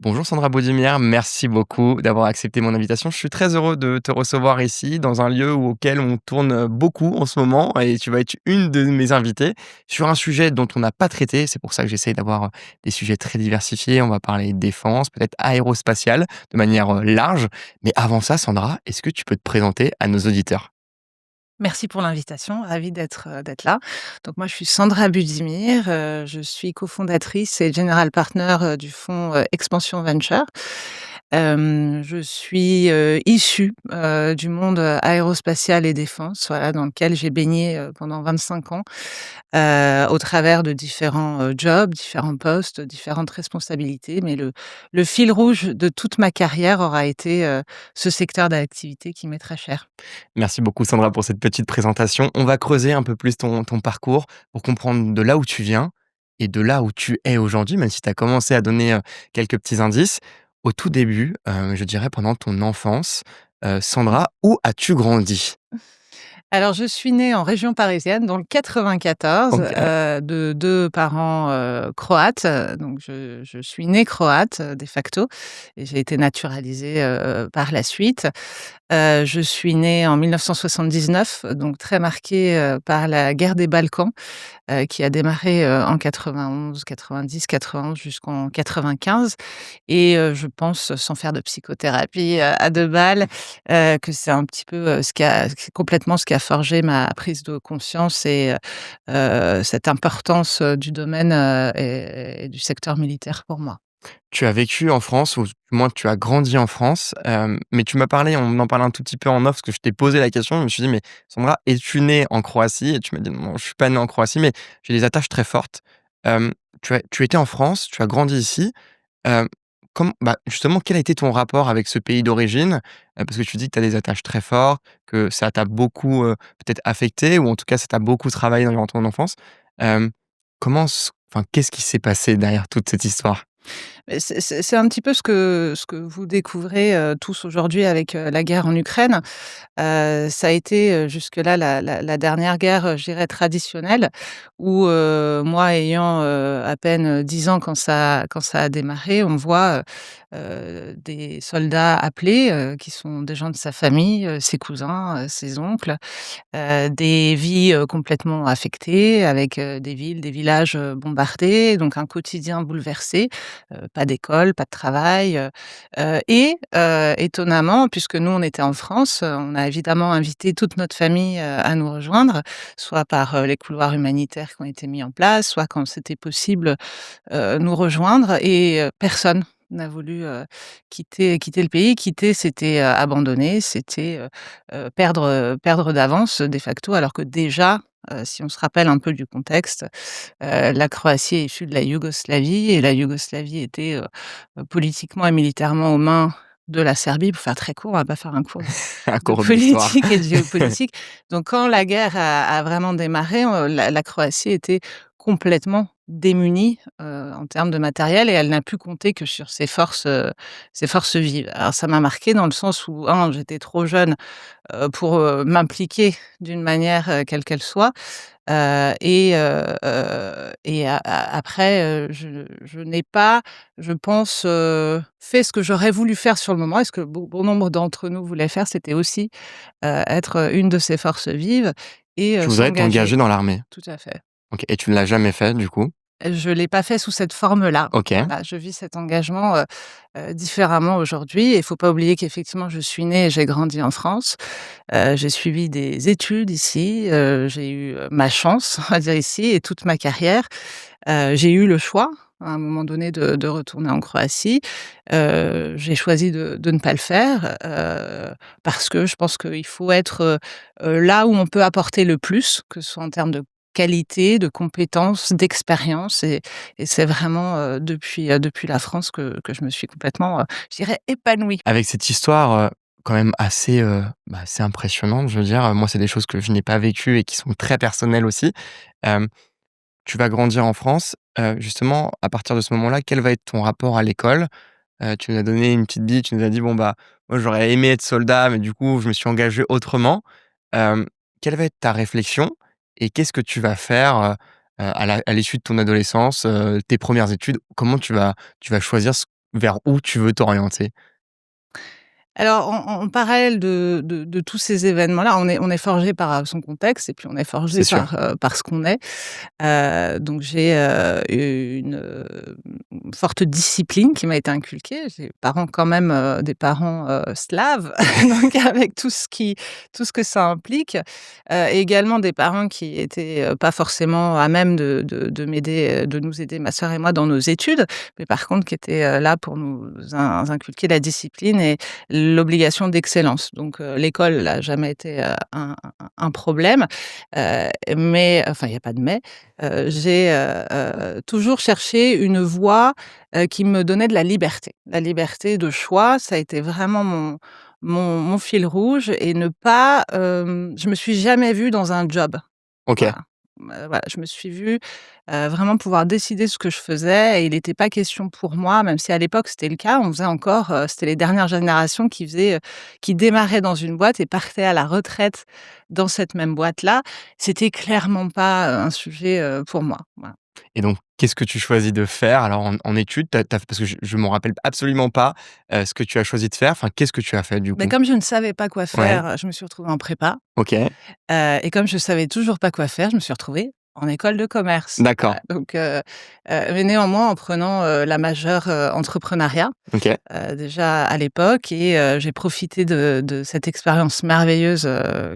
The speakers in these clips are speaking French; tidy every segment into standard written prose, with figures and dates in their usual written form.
Bonjour Sandra Baudimière, merci beaucoup d'avoir accepté mon invitation. Je suis très heureux de te recevoir ici, dans un lieu auquel on tourne beaucoup en ce moment et tu vas être une de mes invitées sur un sujet dont on n'a pas traité. C'est pour ça que j'essaye d'avoir des sujets très diversifiés. On va parler défense, peut-être aérospatiale, de manière large. Mais avant ça, Sandra, est-ce que tu peux te présenter à nos auditeurs? Merci pour l'invitation, ravie d'être là. Donc moi, je suis Sandra Budimir, je suis cofondatrice et general partner, du fonds, Expansion Venture. Je suis, issue, du monde, aérospatial et défense, voilà, dans lequel j'ai baigné, pendant 25 ans, au travers de différents, jobs, différents postes, différentes responsabilités. Mais le fil rouge de toute ma carrière aura été, ce secteur d'activité qui m'est très cher. Merci beaucoup Sandra pour cette petite présentation. On va creuser un peu plus ton parcours pour comprendre de là où tu viens et de là où tu es aujourd'hui, même si tu as commencé à donner quelques petits indices. Au tout début, je dirais pendant ton enfance, Sandra, où as-tu grandi? Alors, je suis née en région parisienne, dans le 94, Ok. de 2 parents, croates, donc je suis née croate, de facto, et j'ai été naturalisée, par la suite. Je suis née en 1979, donc très marquée, par la guerre des Balkans, qui a démarré, en 91, 90, 91 jusqu'en 95. Et je pense, sans faire de psychothérapie, à 2 balles, que c'est un petit peu, c'est complètement ce qui a forgé ma prise de conscience et cette importance, du domaine, et du secteur militaire pour moi. Tu as vécu en France, ou du moins tu as grandi en France, mais tu m'as parlé, on en parlait un tout petit peu en off, parce que je t'ai posé la question, je me suis dit: «Mais Sandra, es-tu née en Croatie?» Et tu m'as dit: «Non, je suis pas née en Croatie, mais j'ai des attaches très fortes». Tu étais en France, tu as grandi ici, hem, justement, quel a été ton rapport avec ce pays d'origine? Parce que tu dis que tu as des attaches très fortes, que ça t'a beaucoup, peut-être affecté, ou en tout cas ça t'a beaucoup travaillé durant ton enfance. Hem, qu'est-ce qui s'est passé derrière toute cette histoire? Mais c'est un petit peu ce que vous découvrez, tous aujourd'hui avec, la guerre en Ukraine. Ça a été, jusque-là la dernière guerre, je dirais traditionnelle où, moi ayant, à peine 10 ans quand ça a démarré, on voit, des soldats appelés, qui sont des gens de sa famille, ses cousins, ses oncles, des vies, complètement affectées avec, des villes, des villages, bombardés, donc un quotidien bouleversé, pas d'école, pas de travail, étonnamment, puisque nous on était en France, on a évidemment invité toute notre famille, à nous rejoindre, soit par, les couloirs humanitaires qui ont été mis en place, soit quand c'était possible, nous rejoindre et personne n'a voulu, quitter le pays. Quitter, c'était, abandonner, c'était, perdre d'avance, de facto, alors que déjà, si on se rappelle un peu du contexte, la Croatie est issue de la Yougoslavie et la Yougoslavie était, politiquement et militairement aux mains de la Serbie. Pour faire très court, on va pas faire un cours Un de cours d'histoire. politique et de géopolitique. Donc quand la guerre a vraiment démarré, la Croatie était complètement démunie, en termes de matériel et elle n'a pu compter que sur ses forces vives. Alors ça m'a marquée dans le sens où j'étais trop jeune, pour, m'impliquer d'une manière, quelle qu'elle soit, après, je n'ai pas, je pense, fait ce que j'aurais voulu faire sur le moment et ce que bon nombre d'entre nous voulaient faire, c'était aussi, être, une de ces forces vives et Tu voudrais s'engager. t'engager dans l'armée? Tout à fait. OK, et tu ne l'as jamais fait du coup? Je l'ai pas fait sous cette forme-là. OK. Voilà, je vis cet engagement, différemment aujourd'hui et il faut pas oublier qu'effectivement je suis née et j'ai grandi en France. J'ai suivi des études ici, j'ai eu, ma chance, on va dire ici et toute ma carrière. J'ai eu le choix, à un moment donné, de retourner en Croatie. J'ai choisi de ne pas le faire, parce que je pense qu'il faut être, là où on peut apporter le plus, que ce soit en termes de qualité, de compétences, d'expérience et c'est vraiment, depuis la France que je me suis complètement, je dirais épanouie. Avec cette histoire, quand même assez, assez impressionnante, je veux dire, moi, c'est des choses que je n'ai pas vécues et qui sont très personnelles aussi. Hem, Tu vas grandir en France, justement, à partir de ce moment-là, quel va être ton rapport à l'école? Tu nous as donné une petite bille, tu nous as dit: «Bon, bah, moi, j'aurais aimé être soldat, mais du coup, je me suis engagé autrement». Quelle va être ta réflexion et qu'est-ce que tu vas faire, à l'issue de ton adolescence, tes premières études? Comment tu vas choisir vers où tu veux t'orienter? Alors en parallèle de tous ces événements-là, on est forgé par, son contexte et puis on est C'est forgé sûr. par ce qu'on est. Donc j'ai, une forte discipline qui m'a été inculquée. J'ai des parents quand même, des parents, slaves, donc avec tout ce que ça implique, et également des parents qui étaient, pas forcément à même de m'aider, de nous aider, ma sœur et moi, dans nos études, mais par contre qui étaient, là pour nous inculquer la discipline et l'obligation d'excellence. Donc l'école n'a jamais été, un problème, mais enfin il y a pas de mais. J'ai, toujours cherché une voie, qui me donnait de la liberté. La liberté de choix, ça a été vraiment mon fil rouge et ne pas, je me suis jamais vue dans un job. OK. Voilà. Voilà, je me suis vue, vraiment pouvoir décider ce que je faisais et il était pas question pour moi, même si à l'époque c'était le cas, on faisait encore, c'était les dernières générations qui démarraient dans une boîte et partaient à la retraite dans cette même boîte-là. C'était clairement pas, un sujet, pour moi. Voilà. Et donc, qu'est-ce que tu choisis de faire alors en études? Tu parce que je m'en rappelle absolument pas, ce que tu as choisi de faire. Enfin, qu'est-ce que tu as fait du Mais coup? comme je ne savais pas quoi Ouais, faire, je me suis retrouvée en prépa, OK, et comme je savais toujours pas quoi faire, je me suis retrouvée en école de commerce. d'accord, Donc mais néanmoins en prenant, la majeure, entrepreneuriat. OK, Déjà à l'époque et j'ai profité de cette expérience merveilleuse,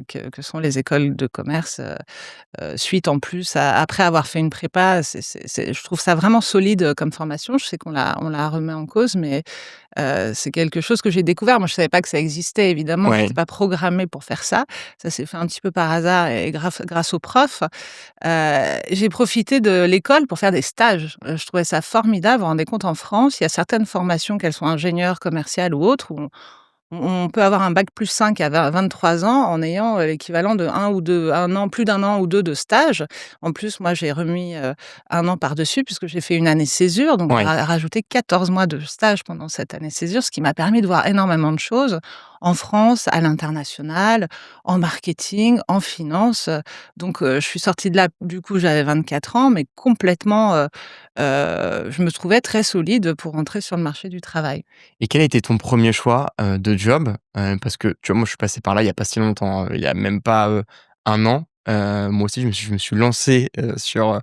que sont les écoles de commerce, suite en plus à après avoir fait une prépa, c'est je trouve ça vraiment solide, comme formation. Je sais qu'on la remet en cause, mais c'est quelque chose que j'ai découvert. Moi, je savais pas que ça existait évidemment, ouais. j'étais pas programmée pour faire ça. Ça s'est fait un petit peu par hasard et grâce aux profs. J'ai profité de l'école pour faire des stages. Je trouvais ça formidable. Vous vous rendez compte, en France, il y a certaines formations, qu'elles soient ingénieures, commerciales ou autres, où on peut avoir un bac+5 à 23 ans en ayant, l'équivalent de un an, plus d'1 an ou 2 de stage. En plus, moi, j'ai remis, 1 an par-dessus puisque j'ai fait une année césure, donc j'ai Ouais. rajouté 14 mois de stage pendant cette année césure, ce qui m'a permis de voir énormément de choses en France, à l'international, en marketing, en finance, donc je suis sortie de là, du coup, j'avais 24 ans, mais complètement, je me trouvais très solide pour entrer sur le marché du travail. Et quel a été ton premier choix, de job? Parce que, tu vois, moi, je suis passé par là il y a pas si longtemps, il y a même pas, 1 an. Moi aussi, je me suis lancé, sur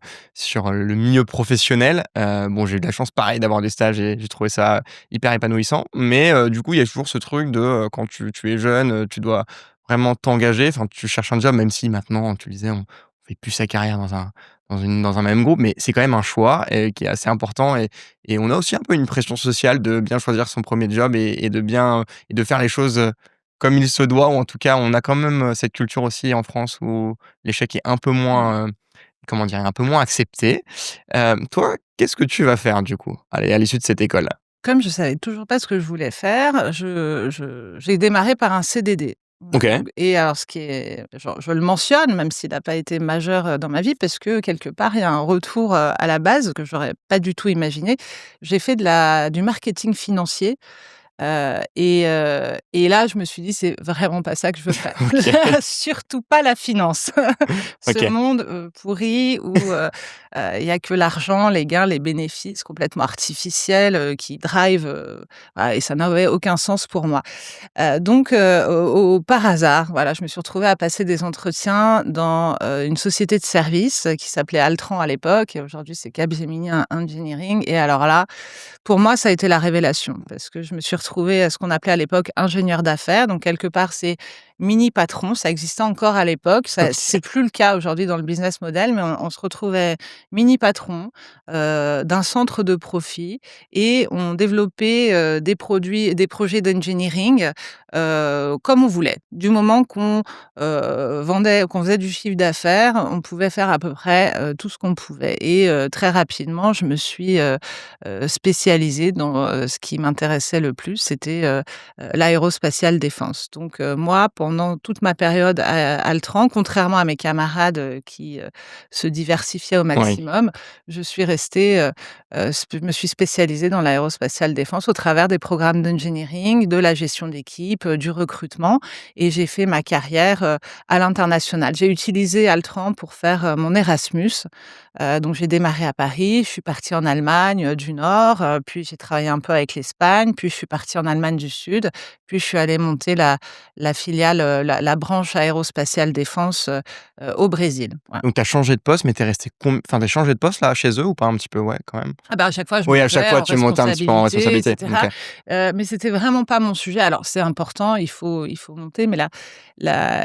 le milieu professionnel. Bon, j'ai eu de la chance, pareil, d'avoir des stages et j'ai trouvé ça hyper épanouissant. Mais, du coup, il y a toujours ce truc de, quand tu es jeune, tu dois vraiment t'engager. Enfin, tu cherches un job, même si maintenant, tu le disais, on fait plus sa carrière dans un même groupe, mais c'est quand même un choix et qui est assez important et on a aussi un peu une pression sociale de bien choisir son premier job et de bien, et de faire les choses, comme il se doit, ou en tout cas, on a quand même, cette culture aussi en France où l'échec est un peu moins, comment dire? Un peu moins accepté. Toi, qu'est-ce que tu vas faire du coup, à l'issue de cette école? Comme je savais toujours pas ce que je voulais faire, j'ai démarré par un CDD. OK, Et alors ce qui est je le mentionne, même s'il n'a pas été majeur, dans ma vie, parce que quelque part, il y a un retour, à la base que j'aurais pas du tout imaginé. J'ai fait du marketing financier. Et là, je me suis dit: «C'est vraiment pas ça que je veux faire. OK, Surtout pas la finance. Ce OK. monde, pourri où, il y a que l'argent, les gains, les bénéfices complètement artificiels, qui drive, voilà et ça n'avait aucun sens pour moi». Donc par hasard, voilà, je me suis retrouvée à passer des entretiens dans, une société de services, qui s'appelait Altran à l'époque et aujourd'hui c'est Capgemini Engineering et alors là, pour moi, ça a été la révélation parce que je me suis retrouvée à ce qu'on appelait à l'époque ingénieur d'affaires. Donc quelque part, c'est mini patron, ça existait encore à l'époque. Ça OK. c'est plus le cas aujourd'hui dans le business model, mais on se retrouvait mini patron, d'un centre de profit et on développait, des projets d'engineering, comme on voulait. Du moment qu'on, qu'on faisait du chiffre d'affaires, on pouvait faire à peu près, tout ce qu'on pouvait et très rapidement, je me suis, spécialisée dans, ce qui m'intéressait le plus, c'était, l'aérospatiale défense. Donc moi, pendant toute ma période à Altran, contrairement à mes camarades, qui, se diversifiaient au Oui. maximum. Je suis restée, je me suis spécialisée dans l'aérospatiale défense au travers des programmes d'engineering, de la gestion d'équipe, du recrutement et j'ai fait ma carrière, à l'international. J'ai utilisé Altran pour faire, mon Erasmus. Donc j'ai démarré à Paris, je suis partie en Allemagne, du Nord, puis j'ai travaillé un peu avec l'Espagne, puis je suis partie en Allemagne du Sud, puis je suis allée monter la filiale, la branche aérospatiale défense, au Brésil. Voilà. Donc tu as changé de poste, mais tu es resté enfin tu as changé de poste là chez eux ou pas un petit peu? Ouais, quand même? Ah bah, à chaque fois, je Oui, à chaque montais fois en tu montais un petit peu en responsabilité et responsabilité. cetera, OK. mais c'était vraiment pas mon sujet. Alors c'est important, il faut monter, mais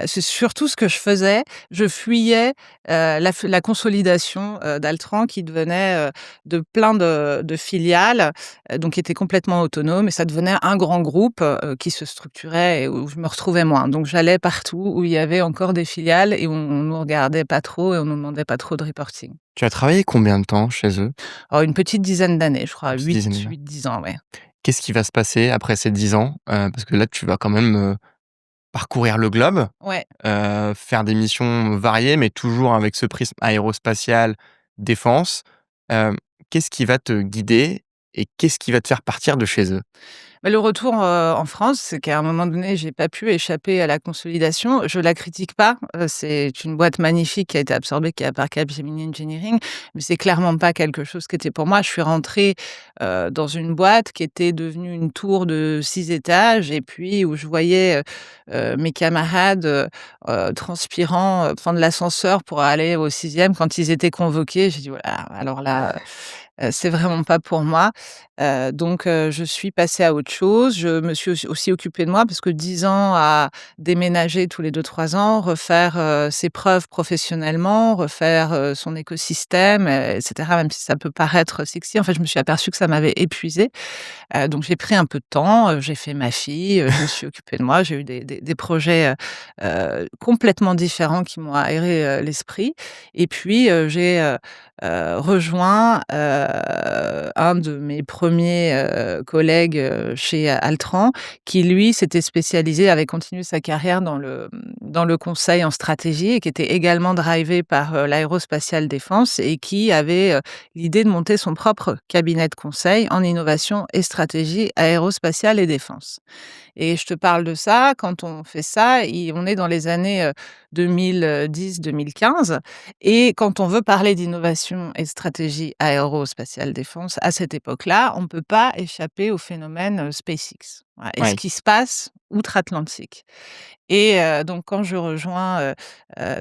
c'est surtout ce que je faisais. Je fuyais, la consolidation, d'Altran qui devenait, de plein de filiales, donc qui était complètement autonome et ça devenait un grand groupe, qui se structurait et où je me retrouvais moins. Donc j'allais partout où il y avait encore des filiales et on nous regardait pas trop et on nous demandait pas trop de reporting. Tu as travaillé combien de temps chez eux? Oh, une petite dizaine d'années, je crois, Une petite dizaine d'années. 8-10 ans, ouais. Qu'est-ce qui va se passer après ces 10 ans? Parce que là, tu vas quand même, parcourir le globe, Ouais. faire des missions variées, mais toujours avec ce prisme aérospatial, défense. Hem, Qu'est-ce qui va te guider et qu'est-ce qui va te faire partir de chez eux? Bah, le retour, en France, c'est qu'à un moment donné, j'ai pas pu échapper à la consolidation. Je la critique pas, c'est une boîte magnifique qui a été absorbée, qui est par Capgemini Engineering, mais c'est clairement pas quelque chose qui était pour moi. Je suis rentrée, dans une boîte qui était devenue une tour de 6 étages et puis où je voyais, mes camarades, transpirant, prendre l'ascenseur pour aller au 6e quand ils étaient convoqués. J'ai dit: «Voilà, alors là, c'est vraiment pas pour moi». Donc je suis passée à autre chose. Je me suis aussi occupée de moi parce que 10 ans à déménager tous les 2-3 ans, refaire, ses preuves professionnellement, refaire, son écosystème, et cetera, même si ça peut paraître sexy. En fait, je me suis aperçue que ça m'avait épuisée. Donc j'ai pris un peu de temps, j'ai fait ma fille, je me suis occupée de moi. J'ai eu des projets, complètement différents qui m'ont aéré, l'esprit et puis, j'ai, rejoint, un de mes premiers collègues, chez Altran qui lui s'était spécialisé, avait continué sa carrière dans le conseil en stratégie et qui était également drivé par, l'aérospatiale défense et qui avait, l'idée de monter son propre cabinet de conseil en innovation et stratégie aérospatiale et défense. Et je te parle de ça, quand on fait ça, on est dans les années 2010-2015 et quand on veut parler d'innovation et de stratégie aérospatiale défense, à cette époque-là, on ne peut pas échapper au phénomène SpaceX. Voilà, et ce Oui. qui se passe outre-Atlantique. Et donc quand je rejoins,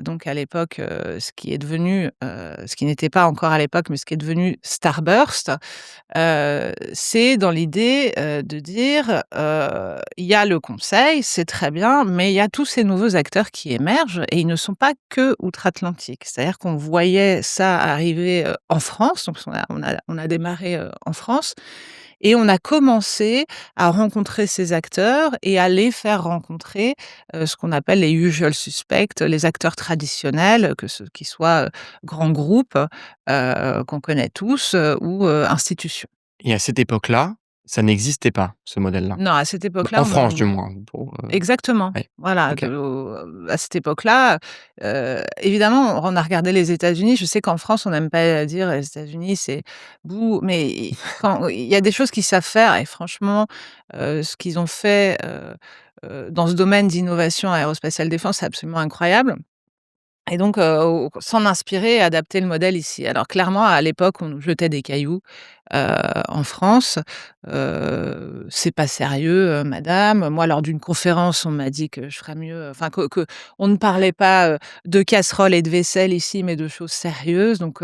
donc à l'époque, ce qui n'était pas encore à l'époque, mais ce qui est devenu Starburst, c'est dans l'idée, de dire, il y a le conseil, c'est très bien, mais il y a tous ces nouveaux acteurs qui émergent et ils ne sont pas que outre-Atlantique. C'est-à-dire qu'on voyait ça arriver, en France, donc on a démarré, en France et on a commencé à rencontrer ces acteurs et à les faire rencontrer, ce qu'on appelle les usual suspects, les acteurs traditionnels, que ce qui soient, grands groupes, qu'on connaît tous, ou, institutions. Et à cette époque-là, ça n'existait pas, ce modèle-là? Non, à cette époque-là, En France, du moins, pour, exactement. ouais. Voilà, OK. à cette époque-là, évidemment, on a regardé les États-Unis. Je sais qu'en France, on n'aime pas dire: «Les États-Unis, c'est bouh», mais quand il y a des choses qu'ils savent faire et franchement, ce qu'ils ont fait, dans ce domaine d'innovation aérospatiale défense, c'est absolument incroyable. Et donc, s'en inspirer et adapter le modèle ici. Alors clairement, à l'époque, on nous jetait des cailloux, en France. «C'est pas sérieux, madame». Moi, lors d'une conférence, on m'a dit que je ferais mieux, enfin que on ne parlait pas, de casseroles et de vaisselle ici, mais de choses sérieuses, donc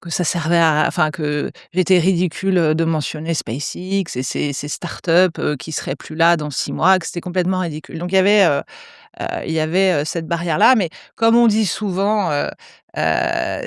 que ça servait à enfin que j'étais ridicule, de mentionner SpaceX et ces start-up, qui seraient plus là dans 6 mois, que c'était complètement ridicule. Donc il y avait cette barrière-là, mais comme on dit souvent,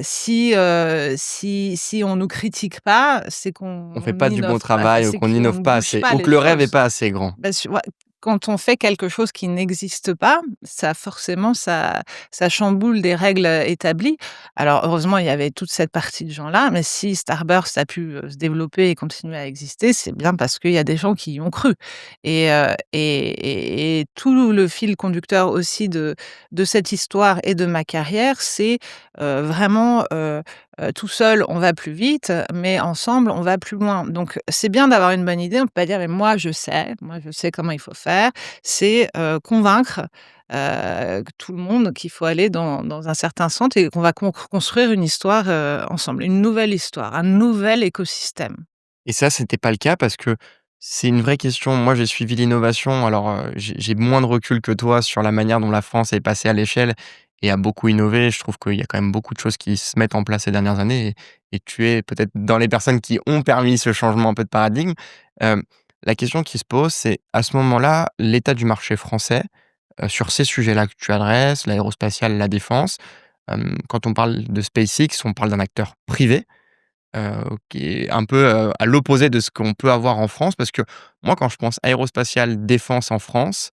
si on nous critique pas, c'est On fait qu'on pas du bon n'innove pas, travail ou c'est qu'on qu'on n'innove ne pas bouge assez pas ou les que le rêve est choses. pas assez grand. Bah, su ouais, quand on fait quelque chose qui n'existe pas, ça forcément ça chamboule des règles, établies. Alors heureusement, il y avait toute cette partie de gens-là, mais si Starburst a pu, se développer et continuer à exister, c'est bien parce qu'il y a des gens qui y ont cru et tout le fil conducteur aussi de cette histoire et de ma carrière, c'est, vraiment, tout seul, on va plus vite, mais ensemble, on va plus loin. Donc c'est bien d'avoir une bonne idée, on peut pas dire: «Mais moi je sais comment il faut faire». C'est, convaincre, tout le monde qu'il faut aller dans un certain sens et qu'on va construire une histoire, ensemble, une nouvelle histoire, un nouvel écosystème. Et ça, c'était pas le cas parce que c'est une vraie question. Moi, j'ai suivi l'innovation, alors, j'ai moins de recul que toi sur la manière dont la France est passée à l'échelle et a beaucoup innové. Je trouve qu'il y a quand même beaucoup de choses qui se mettent en place ces dernières années et tu es peut-être dans les personnes qui ont permis ce changement un peu de paradigme. Hem, la question qui se pose, c'est à ce moment-là, l'état du marché français, sur ces sujets-là que tu adresses, l'aérospatiale, la défense. Quand on parle de SpaceX, on parle d'un acteur privé. Qui est un peu, à l'opposé de ce qu'on peut avoir en France. Parce que moi, quand je pense aérospatiale, défense en France,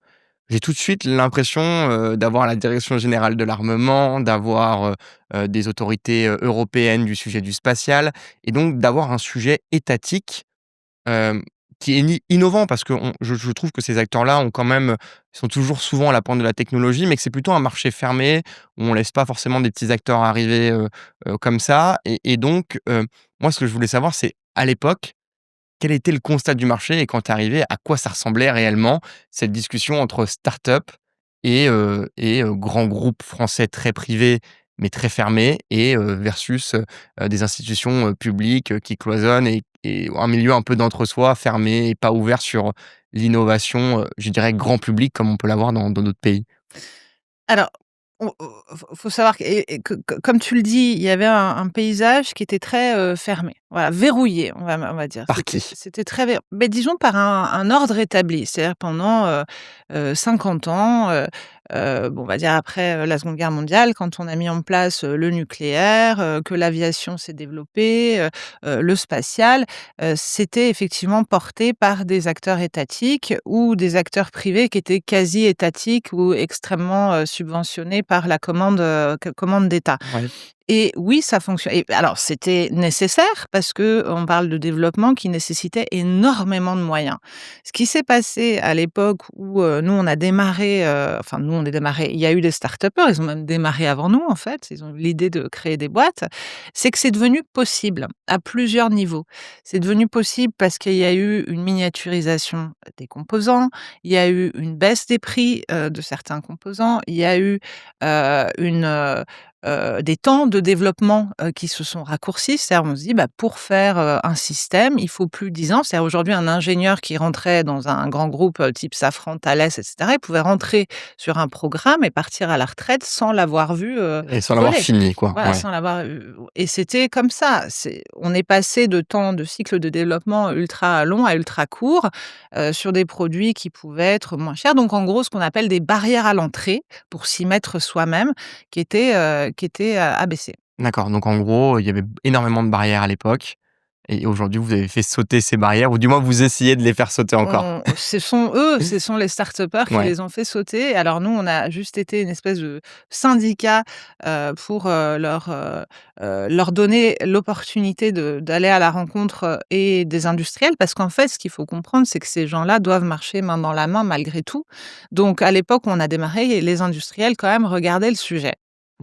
j'ai tout de suite l'impression, d'avoir la direction générale de l'armement, d'avoir, des autorités, européennes du sujet du spatial et donc d'avoir un sujet étatique. Hem, qui est innovant parce que je trouve que ces acteurs-là ont quand même, ils sont toujours souvent à la pointe de la technologie, mais que c'est plutôt un marché fermé où on laisse pas forcément des petits acteurs arriver, comme ça et donc moi ce que je voulais savoir c'est, à l'époque, quel était le constat du marché et quand tu es arrivé, à quoi ça ressemblait réellement cette discussion entre start-up et grands groupes français très privés, mais très fermés et versus, des institutions, publiques, qui cloisonnent et un milieu un peu d'entre-soi, fermé et pas ouvert sur l'innovation, je dirais grand public comme on peut l'avoir dans d'autres pays. Alors, faut savoir que comme tu le dis, il y avait un paysage qui était très, fermé, voilà, verrouillé, on va dire. Par qui? C'était très mais disons par un ordre établi. C'est-à-dire pendant, 50 ans, bon, on va dire après, la Seconde Guerre mondiale, quand on a mis en place, le nucléaire, que l'aviation s'est développée, le spatial, c'était effectivement porté par des acteurs étatiques ou des acteurs privés qui étaient quasi étatiques ou extrêmement, subventionnés par la commande d'État. Ouais. Et oui, ça fonctionne et alors c'était nécessaire parce qu'on parle de développement qui nécessitait énormément de moyens. Ce qui s'est passé à l'époque où, nous on a démarré, enfin nous on a démarré, il y a eu des start-upers, ils ont même démarré avant nous en fait, ils ont eu l'idée de créer des boîtes. C'est que c'est devenu possible à plusieurs niveaux. C'est devenu possible parce qu'il y a eu une miniaturisation des composants, il y a eu une baisse des prix, de certains composants, il y a eu, des temps de développement, qui se sont raccourcis. C'est-à-dire on se dit: «Bah, pour faire, un système, il faut plus 10 ans». C'est-à-dire aujourd'hui un ingénieur qui rentrait dans un grand groupe, type Safran, Thales et cetera, il pouvait rentrer sur un programme et partir à la retraite sans l'avoir vu, Et sans l'avoir voler. fini quoi, Voilà, ouais. sans l'avoir et c'était comme ça. On est passé de temps de cycle de développement ultra long à ultra court, sur des produits qui pouvaient être moins chers. Donc en gros, ce qu'on appelle des barrières à l'entrée pour s'y mettre soi-même, qui étaient, abaissées. D'accord, donc en gros, il y avait énormément de barrières à l'époque et aujourd'hui vous avez fait sauter ces barrières ou du moins vous essayez de les faire sauter encore? Ce sont les start-upers qui Ouais. les ont fait sauter. Alors nous, on a juste été une espèce de syndicat, pour, leur donner l'opportunité d'aller à la rencontre, et des industriels. Parce qu'en fait, ce qu'il faut comprendre, c'est que ces gens-là doivent marcher main dans la main malgré tout. Donc à l'époque où on a démarré, les industriels quand même regardaient le sujet.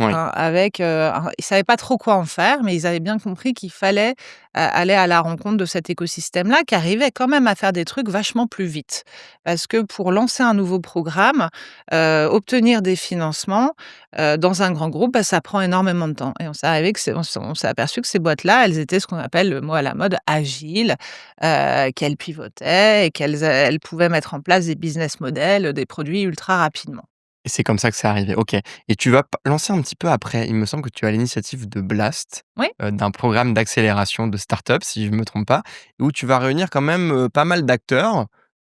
Oui. Avec, ils savaient pas trop quoi en faire, mais ils avaient bien compris qu'il fallait, aller à la rencontre de cet écosystème-là, qui arrivait quand même à faire des trucs vachement plus vite. Parce que pour lancer un nouveau programme, obtenir des financements, dans un grand groupe, bah, ça prend énormément de temps et on s'est aperçu que ces boîtes-là, elles étaient ce qu'on appelle, le mot à la mode, agiles, qu'elles pivotaient et elles pouvaient mettre en place des business models, des produits ultra rapidement. Et c'est comme ça que c'est arrivé, OK. Et tu vas lancer un petit peu après, il me semble que tu as l'initiative de Blast, Oui. d'un programme d'accélération de start-up, si je ne me trompe pas, où tu vas réunir quand même, pas mal d'acteurs,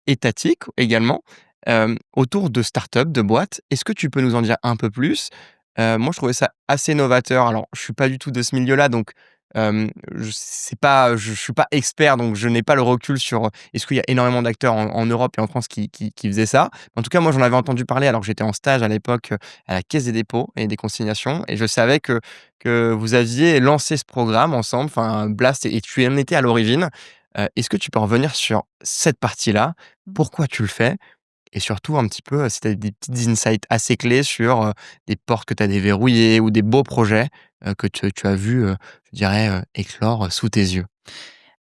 étatiques également, autour de start-up, de boîtes. Est-ce que tu peux nous en dire un peu plus? Moi, je trouvais ça assez novateur. Alors, je suis pas du tout de ce milieu-là, donc Je suis pas expert, donc je n'ai pas le recul sur, est-ce qu'il y a énormément d'acteurs en Europe et en France qui faisaient ça? En tout cas, moi, j'en avais entendu parler alors que j'étais en stage à l'époque, à la Caisse des dépôts et des consignations, et je savais que vous aviez lancé ce programme ensemble, enfin Blast, et tu en étais à l'origine. Est-ce que tu peux revenir sur cette partie-là? Mmh. Pourquoi tu le fais? Et surtout un petit peu, si tu as des petites insights assez clés sur, des portes que tu as déverrouillées ou des beaux projets, que tu as vus, je dirais, éclore sous tes yeux.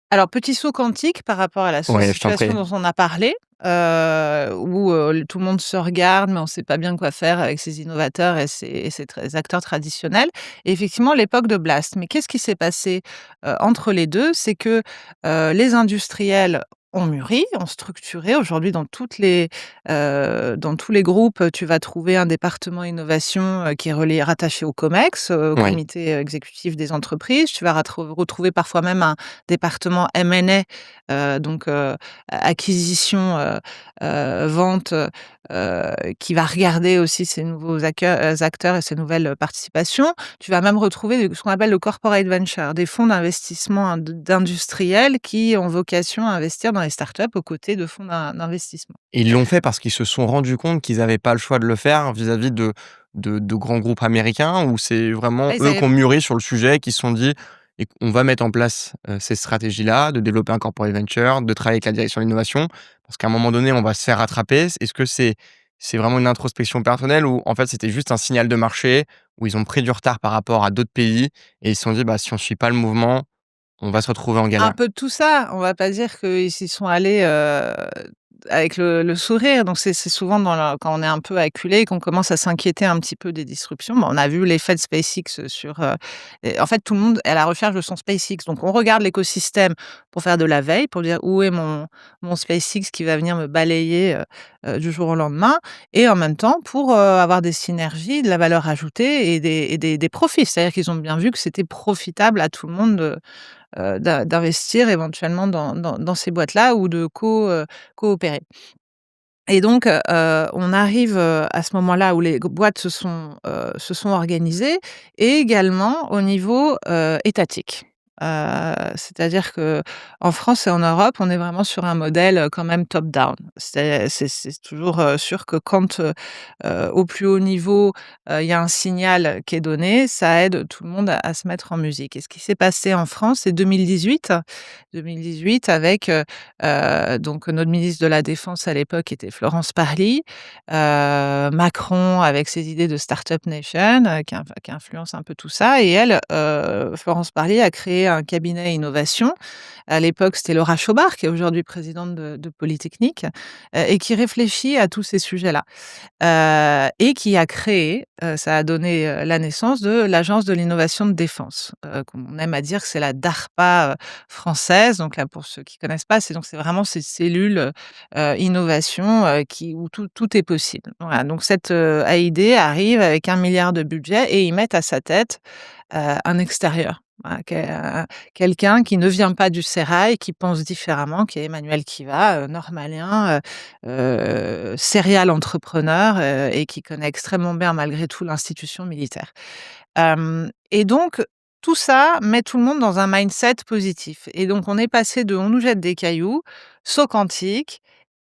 Alors, petit saut quantique par rapport à la Ouais, je t'en situation prie. dont on a parlé, où, tout le monde se regarde, mais on ne sait pas bien quoi faire avec ces innovateurs et ces acteurs traditionnels. Et effectivement, l'époque de Blast. Mais qu'est-ce qui s'est passé, entre les 2? C'est que, les industriels ont mûri, ont structuré. Aujourd'hui, dans tous les groupes, tu vas trouver un département innovation, qui est rattaché au COMEX, au Oui. comité, exécutif des entreprises. Tu vas retrouver parfois même un département M&A, donc acquisition, vente, qui va regarder aussi ces nouveaux acteurs et ces nouvelles participations. Tu vas même retrouver ce qu'on appelle le corporate venture, des fonds d'investissement d'industriels qui ont vocation à investir dans les startups aux côtés de fonds d'investissement. Et ils l'ont fait parce qu'ils se sont rendus compte qu'ils avaient pas le choix de le faire vis-à-vis de grands groupes américains, ou c'est vraiment Ah, ils eux qui avaient ont mûri sur le sujet, qui se sont dit: «Et on va mettre en place, ces stratégies-là, de développer un corporate venture, de travailler avec la direction de l'innovation, parce qu'à un moment donné, on va se faire rattraper». Est-ce que c'est vraiment une introspection personnelle, ou en fait, c'était juste un signal de marché, où ils ont pris du retard par rapport à d'autres pays et ils se sont dit: «Bah, si on suit pas le mouvement, on va se retrouver en un galère»? peu de tout ça. On va pas dire qu'ils s'y sont allés, avec le sourire. Donc c'est souvent quand on est un peu acculé, qu'on commence à s'inquiéter un petit peu des disruptions. Bon, on a vu l'effet de SpaceX sur, et en fait, tout le monde est à la recherche de son SpaceX. Donc on regarde l'écosystème pour faire de la veille, pour dire: «Où est mon SpaceX qui va venir me balayer, du jour au lendemain?» Et en même temps pour, avoir des synergies, de la valeur ajoutée et des profits. C'est-à-dire qu'ils ont bien vu que c'était profitable à tout le monde d'investir éventuellement dans ces boîtes-là ou de coopérer. Et donc, on arrive, à ce moment-là où les boîtes se sont organisées, et également au niveau, étatique. C'est-à-dire qu'en France et en Europe, on est vraiment sur un modèle, quand même top down. C'est toujours, sûr que quand, au plus haut niveau, il y a un signal qui est donné, ça aide tout le monde à se mettre en musique. Et ce qui s'est passé en France, c'est 2018. 2018 avec, donc notre ministre de la Défense à l'époque était Florence Parly, Macron avec ses idées de Start-up Nation, qui influence un peu tout ça, et elle, Florence Parly a créé un cabinet innovation. À l'époque, c'était Laura Chobart, qui est aujourd'hui présidente de Polytechnique, et qui réfléchit à tous ces sujets-là. Et qui a créé, ça a donné, la naissance de l'Agence de l'innovation de défense, qu'on aime à dire que c'est la DARPA, française. Donc là, pour ceux qui connaissent pas, c'est vraiment ces cellules, innovation, où tout est possible. Voilà, donc cette, AID arrive avec 1 milliard de budget et ils mettent à sa tête, un extérieur. Voilà, quelqu'un qui ne vient pas du sérail, qui pense différemment, qui est Emmanuel Kiva, normalien, serial entrepreneur, et qui connaît extrêmement bien malgré tout l'institution militaire. Et donc tout ça met tout le monde dans un mindset positif, et donc on est passé de: «On nous jette des cailloux», saut quantique,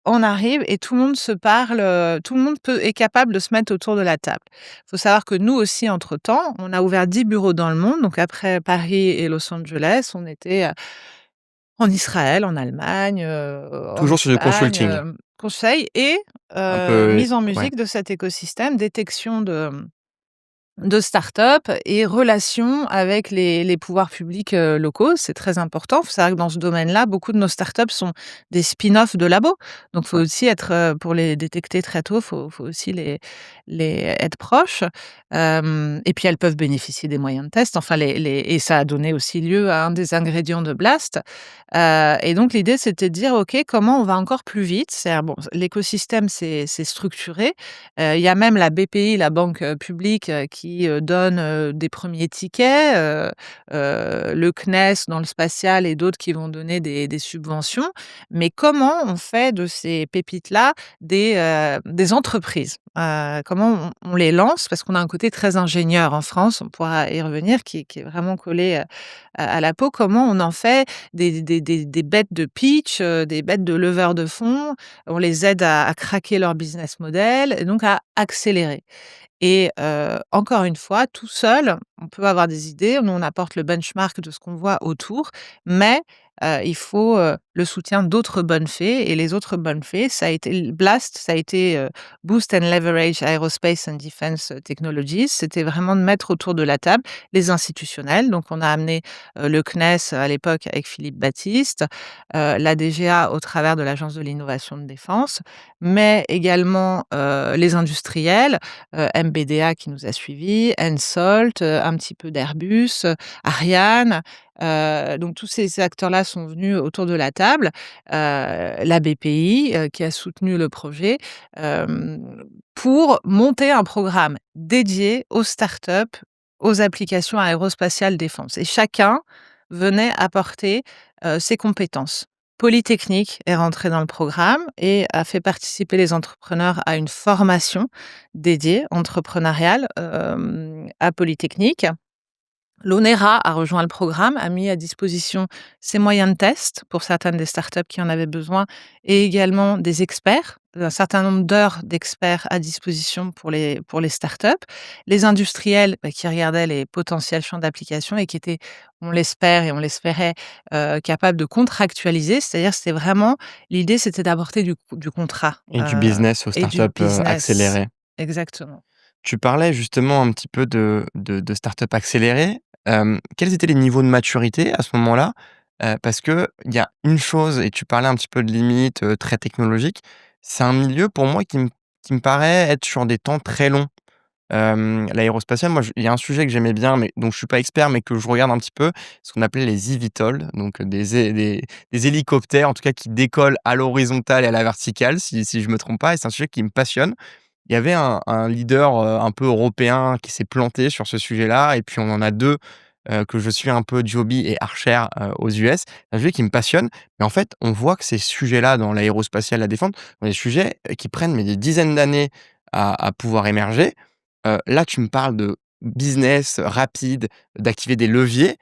on arrive et tout le monde se parle, tout le monde est capable de se mettre autour de la table. Il faut savoir que nous aussi, entre-temps, on a ouvert 10 bureaux dans le monde. Donc après Paris et Los Angeles, on était, en Israël, en Allemagne, en Toujours sur du Espagne, consulting, conseil et un peu, mise en ouais. musique de cet écosystème, détection de start-up et relations avec les pouvoirs publics, locaux. C'est très important. Il faut savoir que dans ce domaine-là, beaucoup de nos start-up sont des spin-off de labos. Donc il faut Ouais. aussi être, pour les détecter très tôt, faut aussi les être proches. Et puis elles peuvent bénéficier des moyens de test. Enfin et ça a donné aussi lieu à un des ingrédients de Blast. Et donc l'idée, c'était de dire: «OK, comment on va encore plus vite?» C'est-à-dire bon, l'écosystème, c'est structuré. Il y a même la BPI, la banque, publique, qui, donnent, des premiers tickets, le CNES dans le spatial et d'autres qui vont donner des subventions. Mais comment on fait de ces pépites-là des entreprises? Comment on les lance? Parce qu'on a un côté très ingénieur en France, on pourra y revenir, qui est vraiment collé, à la peau. Comment on en fait des bêtes de pitch, des bêtes de leveurs de fonds? On les aide à craquer leur business model et donc à accélérer. Et encore une fois, tout seul, on peut avoir des idées, nous on apporte le benchmark de ce qu'on voit autour, mais il faut, le soutien d'autres bonnes fées et les autres bonnes fées, ça a été BLAST, ça a été, Boost and Leverage Aerospace and Defense Technologies. C'était vraiment de mettre autour de la table les institutionnels. Donc on a amené, le CNES à l'époque avec Philippe Baptiste, la DGA au travers de l'Agence de l'innovation de défense, mais également, les industriels, MBDA qui nous a suivis, Hensoldt, un petit peu d'Airbus, Ariane. Donc tous ces acteurs-là sont venus autour de la table. La BPI, qui a soutenu le projet, pour monter un programme dédié aux startups, aux applications aérospatiales défense et chacun venait apporter, ses compétences. Polytechnique est rentré dans le programme et a fait participer les entrepreneurs à une formation dédiée entrepreneuriale, à Polytechnique. L'ONERA a rejoint le programme, a mis à disposition ses moyens de test pour certaines des startups qui en avaient besoin et également des experts, un certain nombre d'heures d'experts à disposition pour les startups. Les industriels, qui regardaient les potentiels champs d'application et qui étaient, on l'espère et on l'espérait, capables de contractualiser. C'est-à-dire, c'était vraiment l'idée, c'était d'apporter du contrat, Et du business aux et du startups, business. accélérées. Exactement. Tu parlais justement un petit peu de start-up accélérées. Quels étaient les niveaux de maturité à ce moment-là? Parce qu'il y a une chose et tu parlais un petit peu de limites, très technologiques. C'est un milieu pour moi qui me paraît être sur des temps très longs. L'aérospatiale, moi, il y a un sujet que j'aimais bien, mais dont je suis pas expert, mais que je regarde un petit peu, ce qu'on appelait les eVTOL, donc des hélicoptères, en tout cas, qui décollent à l'horizontale et à la verticale, si je me trompe pas et c'est un sujet qui me passionne. Il y avait un leader, un peu européen qui s'est planté sur ce sujet-là et puis on en a 2 que je suis un peu, Joby et Archer, aux US. C'est un sujet qui me passionne, mais en fait, on voit que ces sujets-là dans l'aérospatiale, la défense, sont des sujets, qui prennent mais des dizaines d'années à pouvoir émerger. Là, tu me parles de business rapide, d'activer des leviers.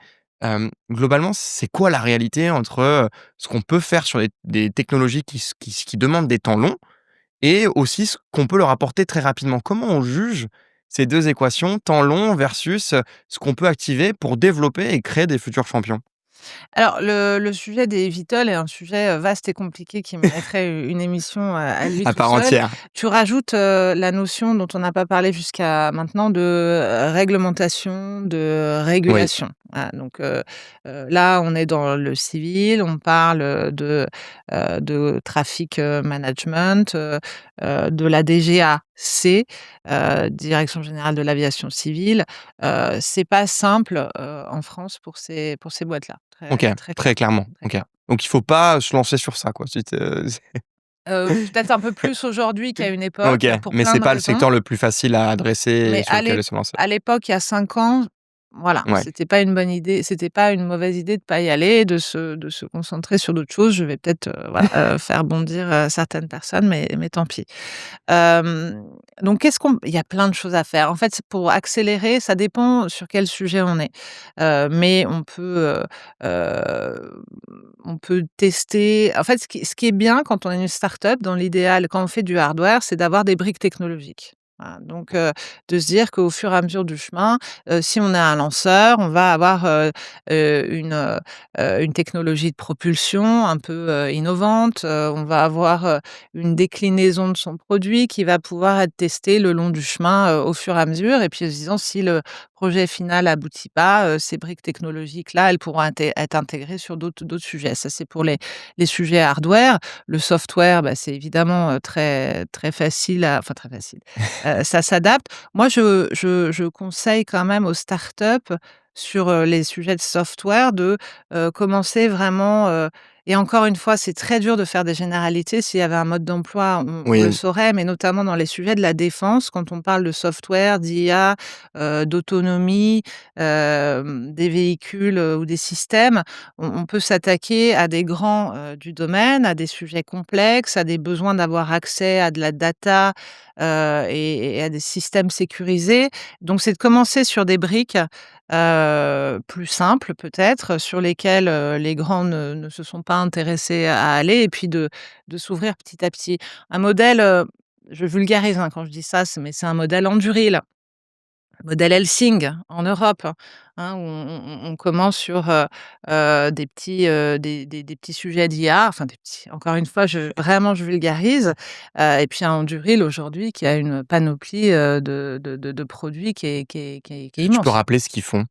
Globalement, c'est quoi la réalité entre, ce qu'on peut faire sur des technologies qui demandent des temps longs et aussi ce qu'on peut leur apporter très rapidement? Comment on juge ces 2 équations, temps long versus, ce qu'on peut activer pour développer et créer des futurs champions? Alors le sujet des Vitol est un sujet, vaste et compliqué qui mériterait une émission, à lui À tout part seul. entière. Tu rajoutes, la notion dont on n'a pas parlé jusqu'à maintenant de, réglementation, de Oui, régulation. Voilà, donc là, on est dans le civil, on parle, de traffic, management, de la DGAC, Direction générale de l'aviation civile. C'est pas simple, en France pour ces boîtes-là, OK, très très clairement, clairement, très OK. clairement. Donc il faut pas se lancer sur ça, quoi. Peut-être un peu plus aujourd'hui qu'à une OK, époque, pour mais plein c'est de pas le raisons. secteur le plus facile à adresser et Mais sur lequel se lancer. à l'époque, il y a 5 ans, voilà, Ouais. c'était pas une bonne idée, c'était pas une mauvaise idée de pas y aller, de se concentrer sur d'autres choses. Je vais peut-être, voilà, faire bondir, certaines personnes, mais tant pis. Hem, donc qu'est-ce qu'on il y a plein de choses à faire. En fait, c'est pour accélérer, ça dépend sur quel sujet on est. Mais on peut tester en fait, ce qui est bien quand on est une start-up, dans l'idéal, quand on fait du hardware, c'est d'avoir des briques technologiques. Voilà, donc de se dire qu'au fur et à mesure du chemin, si on a un lanceur, on va avoir, une technologie de propulsion un peu, innovante, on va avoir, une déclinaison de son produit qui va pouvoir être testée le long du chemin, au fur et à mesure et puis en se disant si le projet final aboutit pas, ces briques technologiques-là, elles pourront être intégrées sur d'autres sujets. Ça, c'est pour les sujets hardware. Le software, bah, c'est évidemment, très facile à enfin très facile, ça s'adapte. Moi, je conseille quand même aux startups sur, les sujets de software de, commencer vraiment, Et encore une fois, c'est très dur de faire des généralités. S'il y avait un mode d'emploi, on le Oui, saurait, mais notamment dans les sujets de la défense, quand on parle de software, d'IA, d'autonomie, des véhicules, ou des systèmes, on peut s'attaquer à des grands, du domaine, à des sujets complexes, à des besoins d'avoir accès à de la data, et à des systèmes sécurisés. Donc c'est de commencer sur des briques, plus simples peut-être, sur lesquelles, les grands ne se sont pas intéressés à aller et puis de s'ouvrir petit à petit. Un modèle, je vulgarise, hein, quand je dis ça, c'est un modèle Anduril. Modèle Helsing en Europe, hein, où on commence sur, des petits sujets d'IA, enfin des petits encore une fois, je vulgarise, et puis un Anduril aujourd'hui qui a une panoplie, de produits qui est est-ce que tu peux immense. rappeler ce qu'ils font?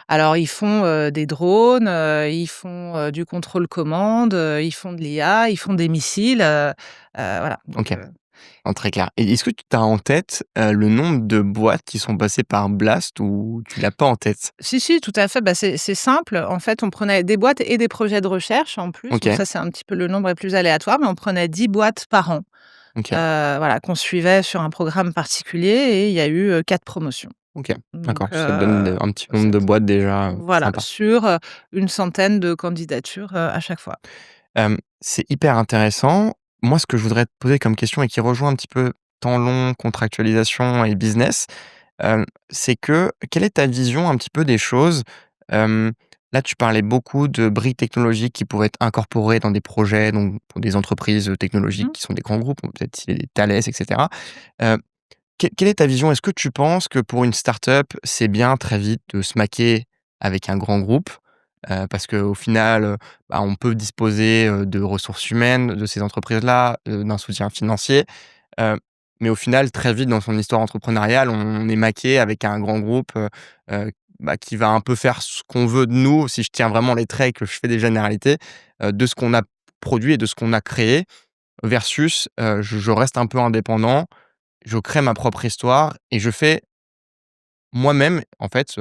Alors ils font, des drones, ils font, du contrôle commande, ils font de l'IA, ils font des missiles, voilà donc OK. Non, très clair. Et est-ce que tu as en tête, le nombre de boîtes qui sont passées par Blast ou tu l'as pas en tête? Si, si, tout à fait. Bah, c'est simple. En fait, on prenait des boîtes et des projets de recherche en plus. Donc OK, ça, c'est un petit peu le nombre est plus aléatoire, mais on prenait 10 boîtes par an, OK, voilà, qu'on suivait sur un programme particulier et il y a eu, 4 promotions. OK. Donc D'accord, ça te donne un petit nombre c'est de boîtes déjà, voilà, sympa. sur, une centaine de candidatures, à chaque fois. C'est hyper intéressant. Moi, ce que je voudrais te poser comme question et qui rejoint un petit peu temps long, contractualisation et business, c'est que quelle est ta vision un petit peu des choses? Hem, Là, tu parlais beaucoup de briques technologiques qui pourraient être incorporées dans des projets, donc pour des entreprises, technologiques Mmh. qui sont des grands groupes, peut-être citer des Thales et cetera. Heu, quelle est ta vision? Est-ce que tu penses que pour une start-up, c'est bien très vite de se maquer avec un grand groupe? Parce qu'au final, bah, on peut disposer, de ressources humaines de ces entreprises-là, d'un soutien financier. Heu, mais au final, très vite dans son histoire entrepreneuriale, on est maqué avec un grand groupe, heu, bah, qui va un peu faire ce qu'on veut de nous, si je tiens vraiment les traits et que je fais des généralités, de ce qu'on a produit et de ce qu'on a créé versus, je reste un peu indépendant, je crée ma propre histoire et je fais moi-même, en fait,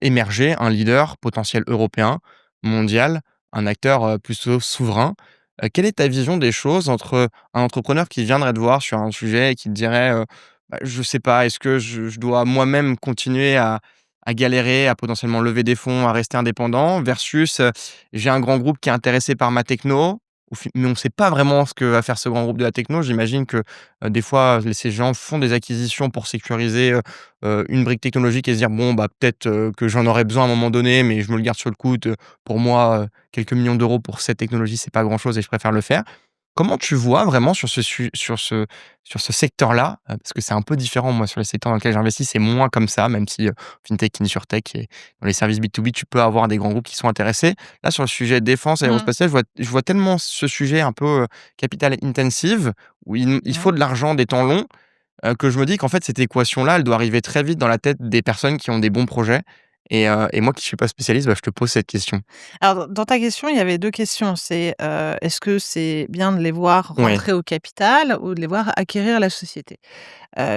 émerger un leader potentiel européen, mondial, un acteur, plutôt souverain. Quelle est ta vision des choses entre un entrepreneur qui viendrait te voir sur un sujet et qui te dirait, «Bah, je sais pas, est-ce que je dois moi-même continuer à galérer, à potentiellement lever des fonds, à rester indépendant?» versus, «J'ai un grand groupe qui est intéressé par ma techno, mais on ne sait pas vraiment ce que va faire ce grand groupe de la techno». J'imagine que, des fois, ces gens font des acquisitions pour sécuriser, une brique technologique et se dire: «Bon, bah, peut-être, que j'en aurais besoin à un moment donné, mais je me le garde sur le coude, pour moi, quelques millions d'euros pour cette technologie, c'est pas grand-chose et je préfère le faire». Comment tu vois vraiment sur ce secteur-là? Parce que c'est un peu différent, moi, sur les secteurs dans lesquels j'investis, c'est moins comme ça, même si, fintech, insurtech et dans les services B2B, tu peux avoir des grands groupes qui sont intéressés. Là, sur le sujet défense Mmh. aérospatiale, je vois tellement ce sujet un peu, capital intensive, où il faut Mmh. de l'argent, des temps longs, que je me dis qu'en fait, cette équation-là, elle doit arriver très vite dans la tête des personnes qui ont des bons projets et moi qui suis pas spécialiste, bah, je te pose cette question. Alors dans ta question, il y avait 2 questions. C'est, est-ce que c'est bien de les voir Ouais, rentrer au capital ou de les voir acquérir la société?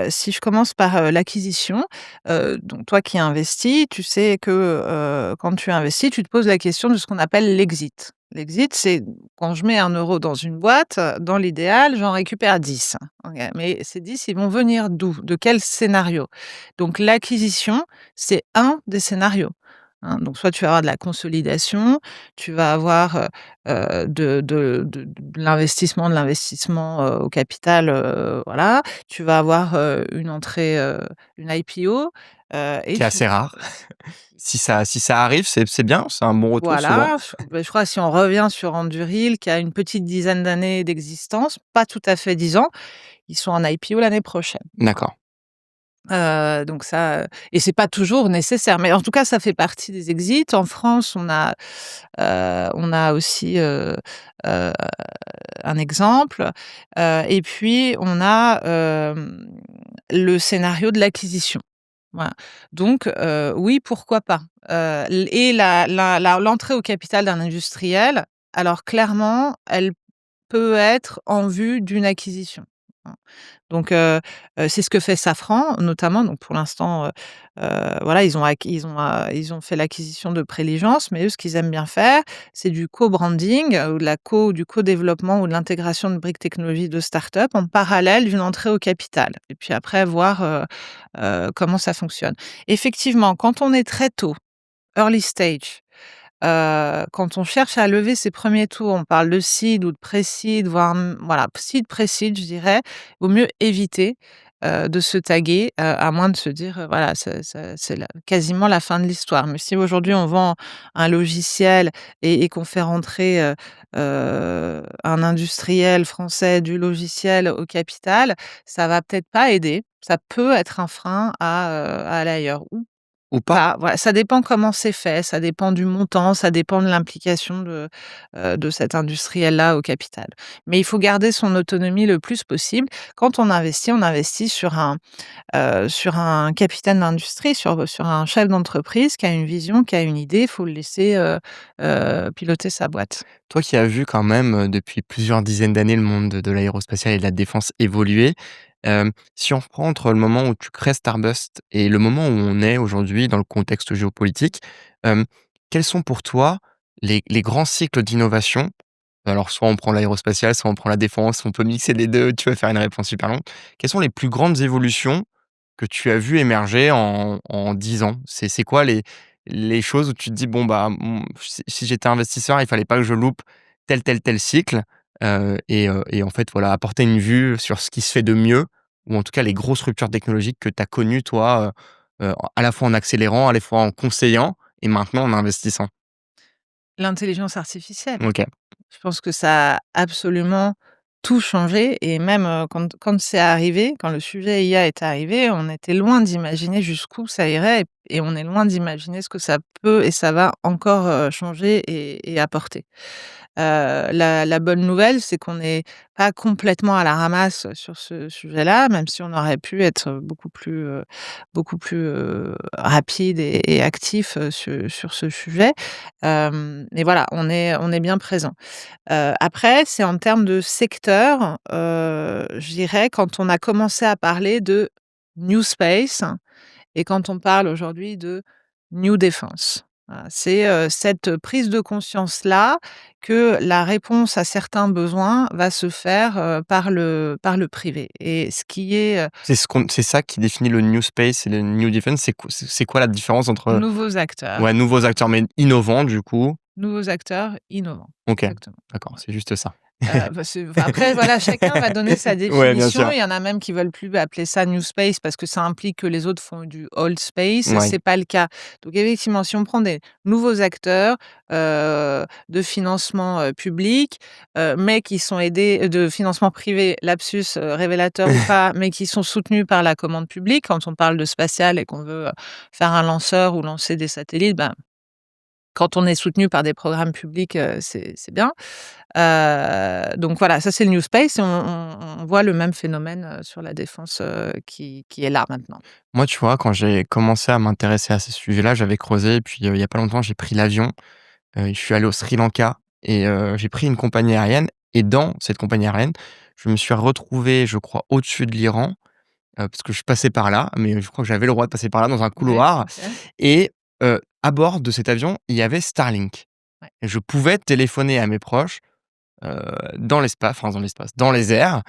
Si je commence par, l'acquisition, donc toi qui investis, tu sais que, quand tu investis, tu te poses la question de ce qu'on appelle l'exit. L'exit, c'est quand je mets 1 € dans une boîte, dans l'idéal, j'en récupère 10. OK, mais ces 10, ils vont venir d'où? De quel scénario? Donc l'acquisition, c'est un des scénarios, hein. Donc soit tu vas avoir de la consolidation, tu vas avoir, de l'investissement, au capital, voilà. Tu vas avoir, une entrée, une IPO, et qui est tu assez rare. Si ça arrive, c'est bien, c'est un bon retour souvent. voilà, je crois si on revient sur Anduril qui a une petite dizaine d'années d'existence, pas tout à fait 10 ans, ils sont en IPO l'année prochaine. D'accord. Donc ça, et c'est pas toujours nécessaire, mais en tout cas, ça fait partie des exits. En France, on a aussi, heu, un exemple, et puis on a, le scénario de l'acquisition. Voilà. Donc oui, pourquoi pas? L'entrée au capital d'un industriel, alors clairement, elle peut être en vue d'une acquisition. Donc c'est ce que fait Safran notamment. Donc pour l'instant, voilà, ils ont fait l'acquisition de Préligence, mais eux, ce qu'ils aiment bien faire, c'est du co-branding, ou de la du co-développement ou de l'intégration de briques technologiques de start-up en parallèle d'une entrée au capital et puis après voir, comment ça fonctionne. Effectivement, quand on est très tôt, early stage, quand on cherche à lever ses premiers tours, on parle de seed ou de pré-seed, voire, voilà, seed, pré-seed, je dirais. Vaut mieux éviter, de se taguer, à moins de se dire, voilà, c'est la quasiment la fin de l'histoire. Mais si aujourd'hui on vend un logiciel et qu'on fait rentrer, un industriel français du logiciel au capital, ça va peut-être pas aider. Ça peut être un frein à aller ailleurs Ou pas? pas, voilà, ça dépend comment c'est fait, ça dépend du montant, ça dépend de l'implication de cet industriel-là au capital. Mais il faut garder son autonomie le plus possible. Quand on investit sur un capitaine d'industrie, sur un chef d'entreprise qui a une vision, qui a une idée, il faut le laisser, piloter sa boîte. Toi qui as vu quand même, depuis plusieurs dizaines d'années le monde de l'aérospatiale et de la défense évoluer, si on reprend entre le moment où tu crées Starbust et le moment où on est aujourd'hui dans le contexte géopolitique, hem, quels sont pour toi les grands cycles d'innovation? Alors soit on prend l'aérospatiale, soit on prend la défense, on peut mixer les 2. Tu vas faire une réponse super longue. Quelles sont les plus grandes évolutions que tu as vues émerger en 10 ans? C'est quoi les choses où tu te dis: «Bon, bah, si j'étais investisseur, il fallait pas que je loupe tel cycle», et en fait, voilà, apporter une vue sur ce qui se fait de mieux ou en tout cas les grosses ruptures technologiques que tu as connues toi, à la fois en accélérant, à la fois en conseillant et maintenant en investissant? L'intelligence artificielle. OK. Je pense que ça a absolument tout changé et même, quand c'est arrivé, quand le sujet IA est arrivé, on était loin d'imaginer jusqu'où ça irait et on est loin d'imaginer ce que ça peut et ça va encore, changer et apporter. La bonne nouvelle, c'est qu'on n'est pas complètement à la ramasse sur ce sujet-là, même si on aurait pu être beaucoup plus, rapide et actif, sur ce sujet. Mais voilà, on est bien présent. Après, c'est en termes de secteur, je dirais quand on a commencé à parler de new space et quand on parle aujourd'hui de New Defense. Voilà, c'est, cette prise de conscience-là que la réponse à certains besoins va se faire, par le privé et ce qui est, C'est ça qui définit le new space et le new defense, c'est quoi la différence entre, nouveaux acteurs ouais, nouveaux acteurs mais innovants du coup? nouveaux acteurs innovants. OK, Exactement. d'accord, Ouais. c'est juste ça. Bah, enfin, après voilà, chacun va donner sa Ouais, bien définition. sûr. Il y en a même qui veulent plus appeler ça new space parce que ça implique que les autres font du old space. Ouais. C'est pas le cas. Donc effectivement, si on prend des nouveaux acteurs, de financement, public, mais qui sont aidés de financement privé, lapsus, révélateur ou pas, mais qui sont soutenus par la commande publique. Quand on parle de spatial et qu'on veut, faire un lanceur ou lancer des satellites, ben, quand on est soutenu par des programmes publics, c'est bien. Donc voilà, ça c'est le new space et on voit le même phénomène, sur la défense, qui est là maintenant. Moi, tu vois, quand j'ai commencé à m'intéresser à ces sujets-là, j'avais creusé et puis, il y a pas longtemps, j'ai pris l'avion, je suis allé au Sri Lanka et j'ai pris une compagnie aérienne et dans cette compagnie aérienne, je me suis retrouvé, je crois, au-dessus de l'Iran, parce que je passais par là, mais je crois que j'avais le droit de passer par là dans un Ouais, couloir OK. et à bord de cet avion, il y avait Starlink Ouais. et je pouvais téléphoner à mes proches, dans l'espace, enfin dans l'espace, dans les airs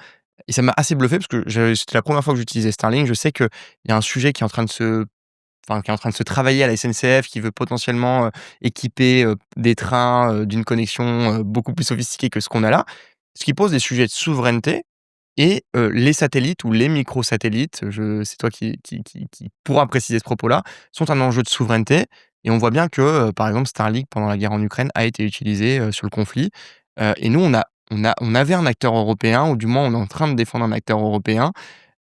et ça m'a assez bluffé parce que c'était la première fois que j'utilisais Starlink. Je sais qu'il y a un sujet qui est en train de se qui est en train de se travailler à la SNCF, qui veut potentiellement, équiper, des trains, d'une connexion, beaucoup plus sophistiquée que ce qu'on a là. Ce qui pose des sujets de souveraineté et les satellites ou les microsatellites, c'est toi qui pourra préciser ce propos-là, sont un enjeu de souveraineté et on voit bien que, par exemple, Starlink, pendant la guerre en Ukraine, a été utilisé, sur le conflit, et nous, on avait un acteur européen ou du moins on est en train de défendre un acteur européen.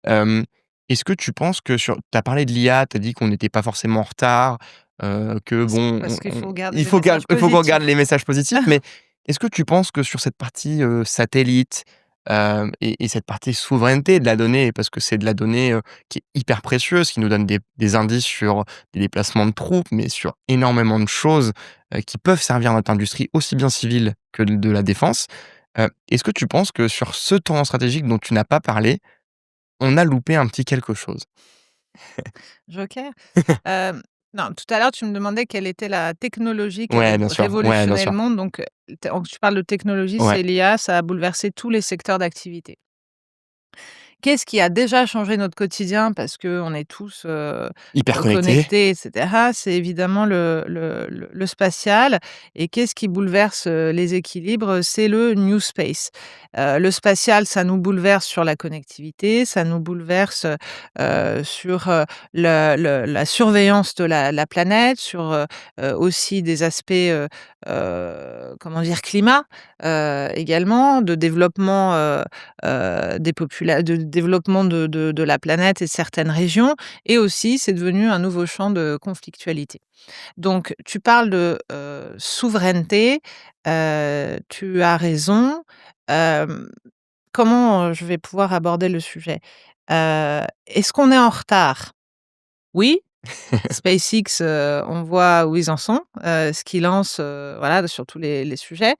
Hem, Est-ce que tu penses que tu as parlé de l'IA, tu as dit qu'on n'était pas forcément en retard, que bon, Parce qu'il faut garder il des faut gar messages il faut qu'on regarde positifs. les messages positifs, mais est-ce que tu penses que sur cette partie, satellite, et cette partie souveraineté de la donnée, parce que c'est de la donnée, qui est hyper précieuse, qui nous donne des indices sur des déplacements de troupes, mais sur énormément de choses, qui peuvent servir à notre industrie, aussi bien civile que de la défense. Est-ce que tu penses que sur ce tournant stratégique dont tu n'as pas parlé, on a loupé un petit quelque chose? Joker? Non, tout à l'heure, tu me demandais quelle était la technologie qui avait Ouais, bien sûr. Ouais, bien révolutionné le sûr. monde, donc tu parles de technologie, Ouais, c'est l'IA, ça a bouleversé tous les secteurs d'activité. Qu'est-ce qui a déjà changé notre quotidien parce qu'on est tous, hyper connecté. connectés et cetera? C'est évidemment le spatial et qu'est-ce qui bouleverse, les équilibres? C'est le new space. Le spatial, ça nous bouleverse sur la connectivité, ça nous bouleverse, sur, la surveillance de la planète, sur, aussi des aspects, comment dire? Climat, également, de développement, de développement de la planète et de certaines régions et aussi c'est devenu un nouveau champ de conflictualité. Donc tu parles de, souveraineté, tu as raison. Hem, comment, je vais pouvoir aborder le sujet? Est-ce qu'on est en retard? Oui, SpaceX, on voit où ils en sont, ce qu'ils lancent, voilà, sur tous les sujets.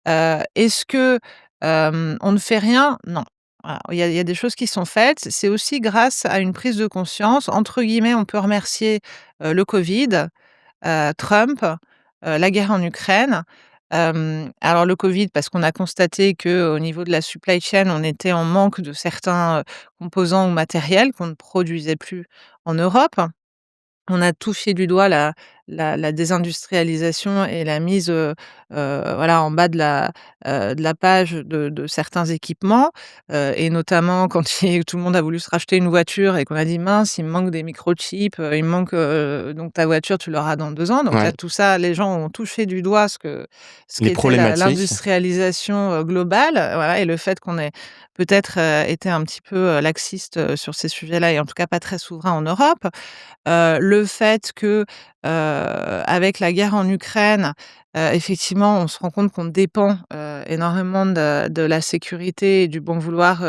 Est-ce que, on ne fait rien? Non. Voilà, il y a des choses qui sont faites. C'est aussi grâce à une prise de conscience, entre guillemets, on peut remercier, le covid, Trump, la guerre en Ukraine. Alors le covid parce qu'on a constaté qu'au niveau de la supply chain, on était en manque de certains, composants ou matériels qu'on ne produisait plus en Europe. On a touché du doigt la désindustrialisation et la mise, voilà, en bas de la page de certains équipements, et notamment quand tout le monde a voulu se racheter une voiture et qu'on a dit: «Mince, il me manque des microchips, il me manque, donc ta voiture, tu l'auras dans 2 ans». Donc là, Ouais, tout ça, les gens ont touché du doigt ce les qu'était problématiques. l'industrialisation, globale, voilà et le fait qu'on ait peut-être, été un petit peu, laxiste, sur ces sujets-là et en tout cas pas très souverain en Europe. Le fait que, avec la guerre en Ukraine, effectivement, on se rend compte qu'on dépend, énormément de la sécurité et du bon vouloir,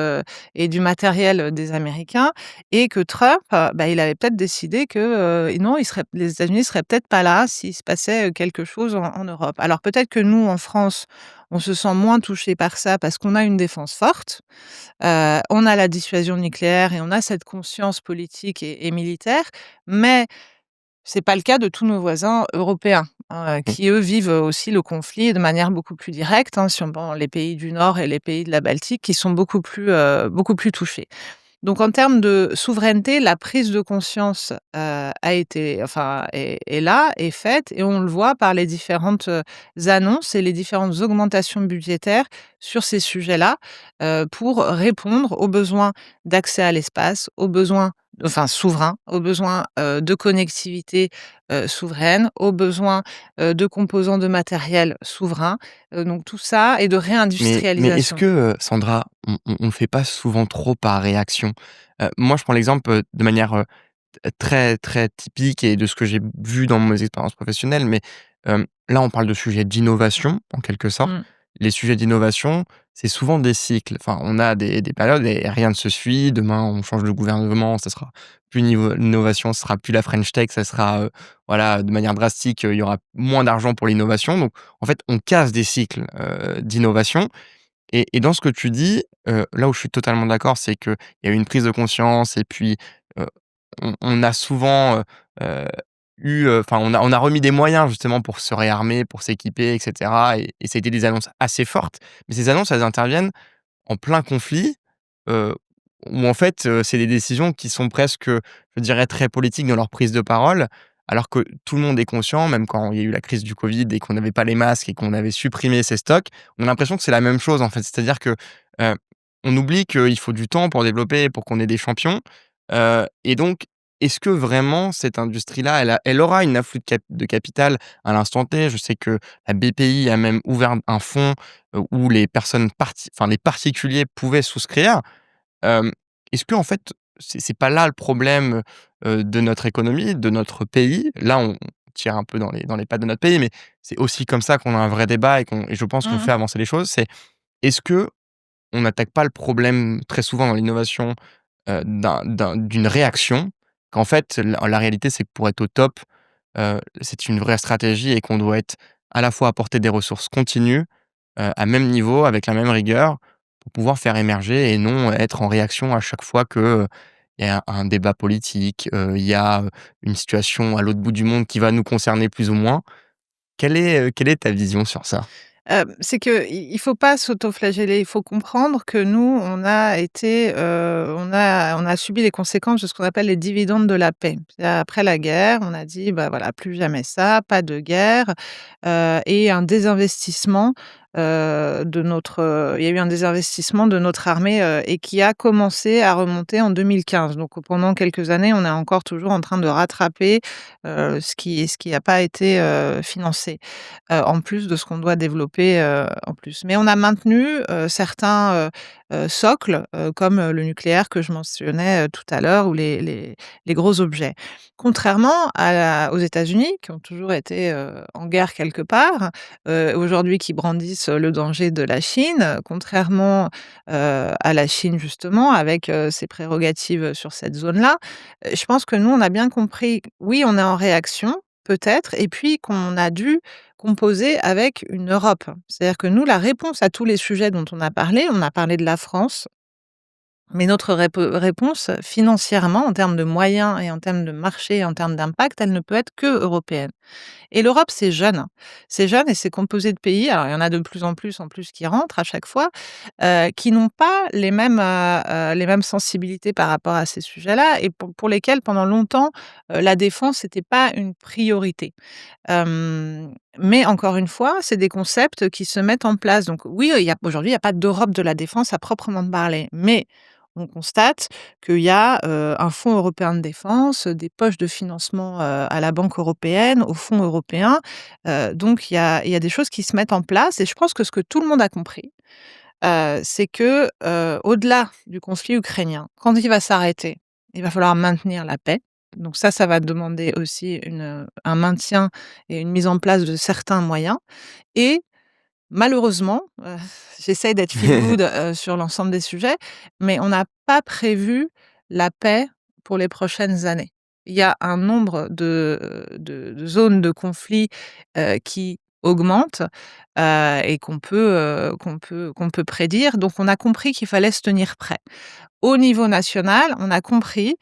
et du matériel, des Américains et que Trump, bah, il avait peut-être décidé que, non, les États-Unis seraient peut-être pas là s'il se passait, quelque chose en Europe. Alors peut-être que nous, en France, on se sent moins touchés par ça parce qu'on a une défense forte. On a la dissuasion nucléaire et on a cette conscience politique et militaire, mais c'est pas le cas de tous nos voisins européens, hein, Mmh, qui eux vivent, aussi le conflit de manière beaucoup plus directe, hein, si on prend les pays du Nord et les pays de la Baltique qui sont beaucoup plus touchés. Donc en termes de souveraineté, la prise de conscience, a été enfin est là, est faite et on le voit par les différentes, annonces et les différentes augmentations budgétaires sur ces sujets-là, pour répondre aux besoins d'accès à l'espace, aux besoins enfin souverains, aux besoins, de connectivité, souveraine, aux besoins, de composants de matériel souverains, donc tout ça et de mais est-ce réindustrialisation. que, Sandra, on le fait pas souvent trop par réaction? Moi, je prends l'exemple, de manière, très, très typique et de ce que j'ai vu dans mes expériences professionnelles, mais là, on parle de sujets d'innovation, en quelque sorte. Mmh. Les sujets d'innovation, c'est souvent des cycles. Enfin, on a des périodes et rien ne se suit. Demain, on change de gouvernement, ça sera plus niveau l'innovation, ce sera plus la French Tech, ça sera, voilà, de manière drastique, il y aura moins d'argent pour l'innovation. Donc en fait, on casse des cycles, d'innovation et dans ce que tu dis, là où je suis totalement d'accord, c'est qu'il y a eu une prise de conscience et puis, heu, on a souvent, heu, enfin, on a remis des moyens justement pour se réarmer, pour s'équiper et cetera et ça a été des annonces assez fortes. Mais ces annonces, elles interviennent en plein conflit, heu, où en fait, c'est des décisions qui sont presque, je dirais, très politiques dans leur prise de parole, alors que tout le monde est conscient, même quand il y a eu la crise du covid et qu'on n'avait pas les masques et qu'on avait supprimé ces stocks, on a l'impression que c'est la même chose, en fait. C'est-à-dire que, heu, on oublie qu'il faut du temps pour développer, pour qu'on ait des champions, et donc est-ce que vraiment cette industrie-là, elle aura une afflux de capital à l'instant T? Je sais que la BPI a même ouvert un fonds où les personnes enfin les particuliers pouvaient souscrire. Hem, est-ce qu'en fait, c'est pas là le problème, de notre économie, de notre pays? Là, on tire un peu dans les pattes de notre pays, mais c'est aussi comme ça qu'on a un vrai débat et je pense qu'on Mmh. fait avancer les choses. C'est est-ce qu'on n'attaque pas le problème très souvent dans l'innovation, d'une réaction, qu'en fait la réalité c'est que pour être au top, c'est une vraie stratégie et qu'on doit être à la fois apporter des ressources continues à même niveau, avec la même rigueur, pour pouvoir faire émerger et non être en réaction à chaque fois que, il y a un débat politique, il y a, une situation à l'autre bout du monde qui va nous concerner plus ou moins. Quelle est ta vision sur ça? C'est qu'il faut pas s'autoflageller. Il faut comprendre que nous, on a été, on a subi les conséquences de ce qu'on appelle les dividendes de la paix. C'est-à-dire après la guerre, on a dit: «Bah, voilà, plus jamais ça, pas de guerre», et un désinvestissement, il y a eu un désinvestissement de notre armée, et qui a commencé à remonter en 2015. Donc pendant quelques années, on est encore toujours en train de rattraper, ce qui a pas été, financé. En plus de ce qu'on doit développer, en plus. Mais on a maintenu, certains, socles, comme, le nucléaire que je mentionnais, tout à l'heure ou les gros objets. Contrairement aux États-Unis qui ont toujours été, en guerre quelque part, aujourd'hui qui brandissent le danger de la Chine, contrairement, à la Chine justement avec, ses prérogatives sur cette zone-là. Je pense que nous, on a bien compris, oui, on est en réaction, peut-être, et puis qu'on a dû composer avec une Europe. C'est-à-dire que nous, la réponse à tous les sujets dont on a parlé de la France, mais notre réponse financièrement, en termes de moyens et en termes de marché, en termes d'impact, elle ne peut être que européenne. Et l'Europe, c'est jeune. C'est jeune et c'est composé de pays, alors il y en a de plus en plus qui rentrent à chaque fois, qui n'ont pas les mêmes sensibilités par rapport à ces sujets-là et pour lesquels pendant longtemps, la défense n'était pas une priorité. Mais encore une fois, c'est des concepts qui se mettent en place. Donc oui, aujourd'hui, il y a pas d'Europe de la défense à proprement parler, mais on constate qu'il y a, un fonds européen de défense, des poches de financement, à la Banque européenne, au fonds européen. Donc il y a des choses qui se mettent en place et je pense que ce que tout le monde a compris, c'est que, au-delà du conflit ukrainien, quand il va s'arrêter, il va falloir maintenir la paix. Donc ça va demander aussi un maintien et une mise en place de certains moyens et malheureusement, j'essaye d'être feel good, sur l'ensemble des sujets, mais on n'a pas prévu la paix pour les prochaines années. Il y a un nombre de zones de conflit, qui augmente, et qu'on peut prédire, donc on a compris qu'il fallait se tenir prêt. Au niveau national, on a compris,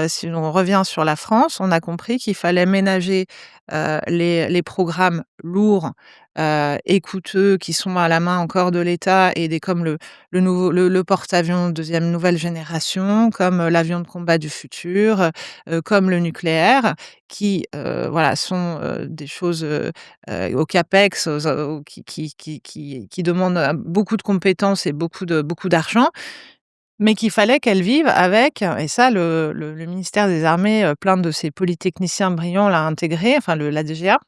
si on revient sur la France, on a compris qu'il fallait ménager, les programmes lourds, et coûteux qui sont à la main encore de l'État et des comme le porte-avions nouvelle génération, comme, l'avion de combat du futur, comme le nucléaire qui, voilà, sont, des choses, au CAPEX, qui demandent, beaucoup de compétences et beaucoup d'argent. Mais qu'il fallait qu'elle vive avec et ça le ministère des Armées, plein de ses polytechniciens brillants l'a intégré, enfin la DGA,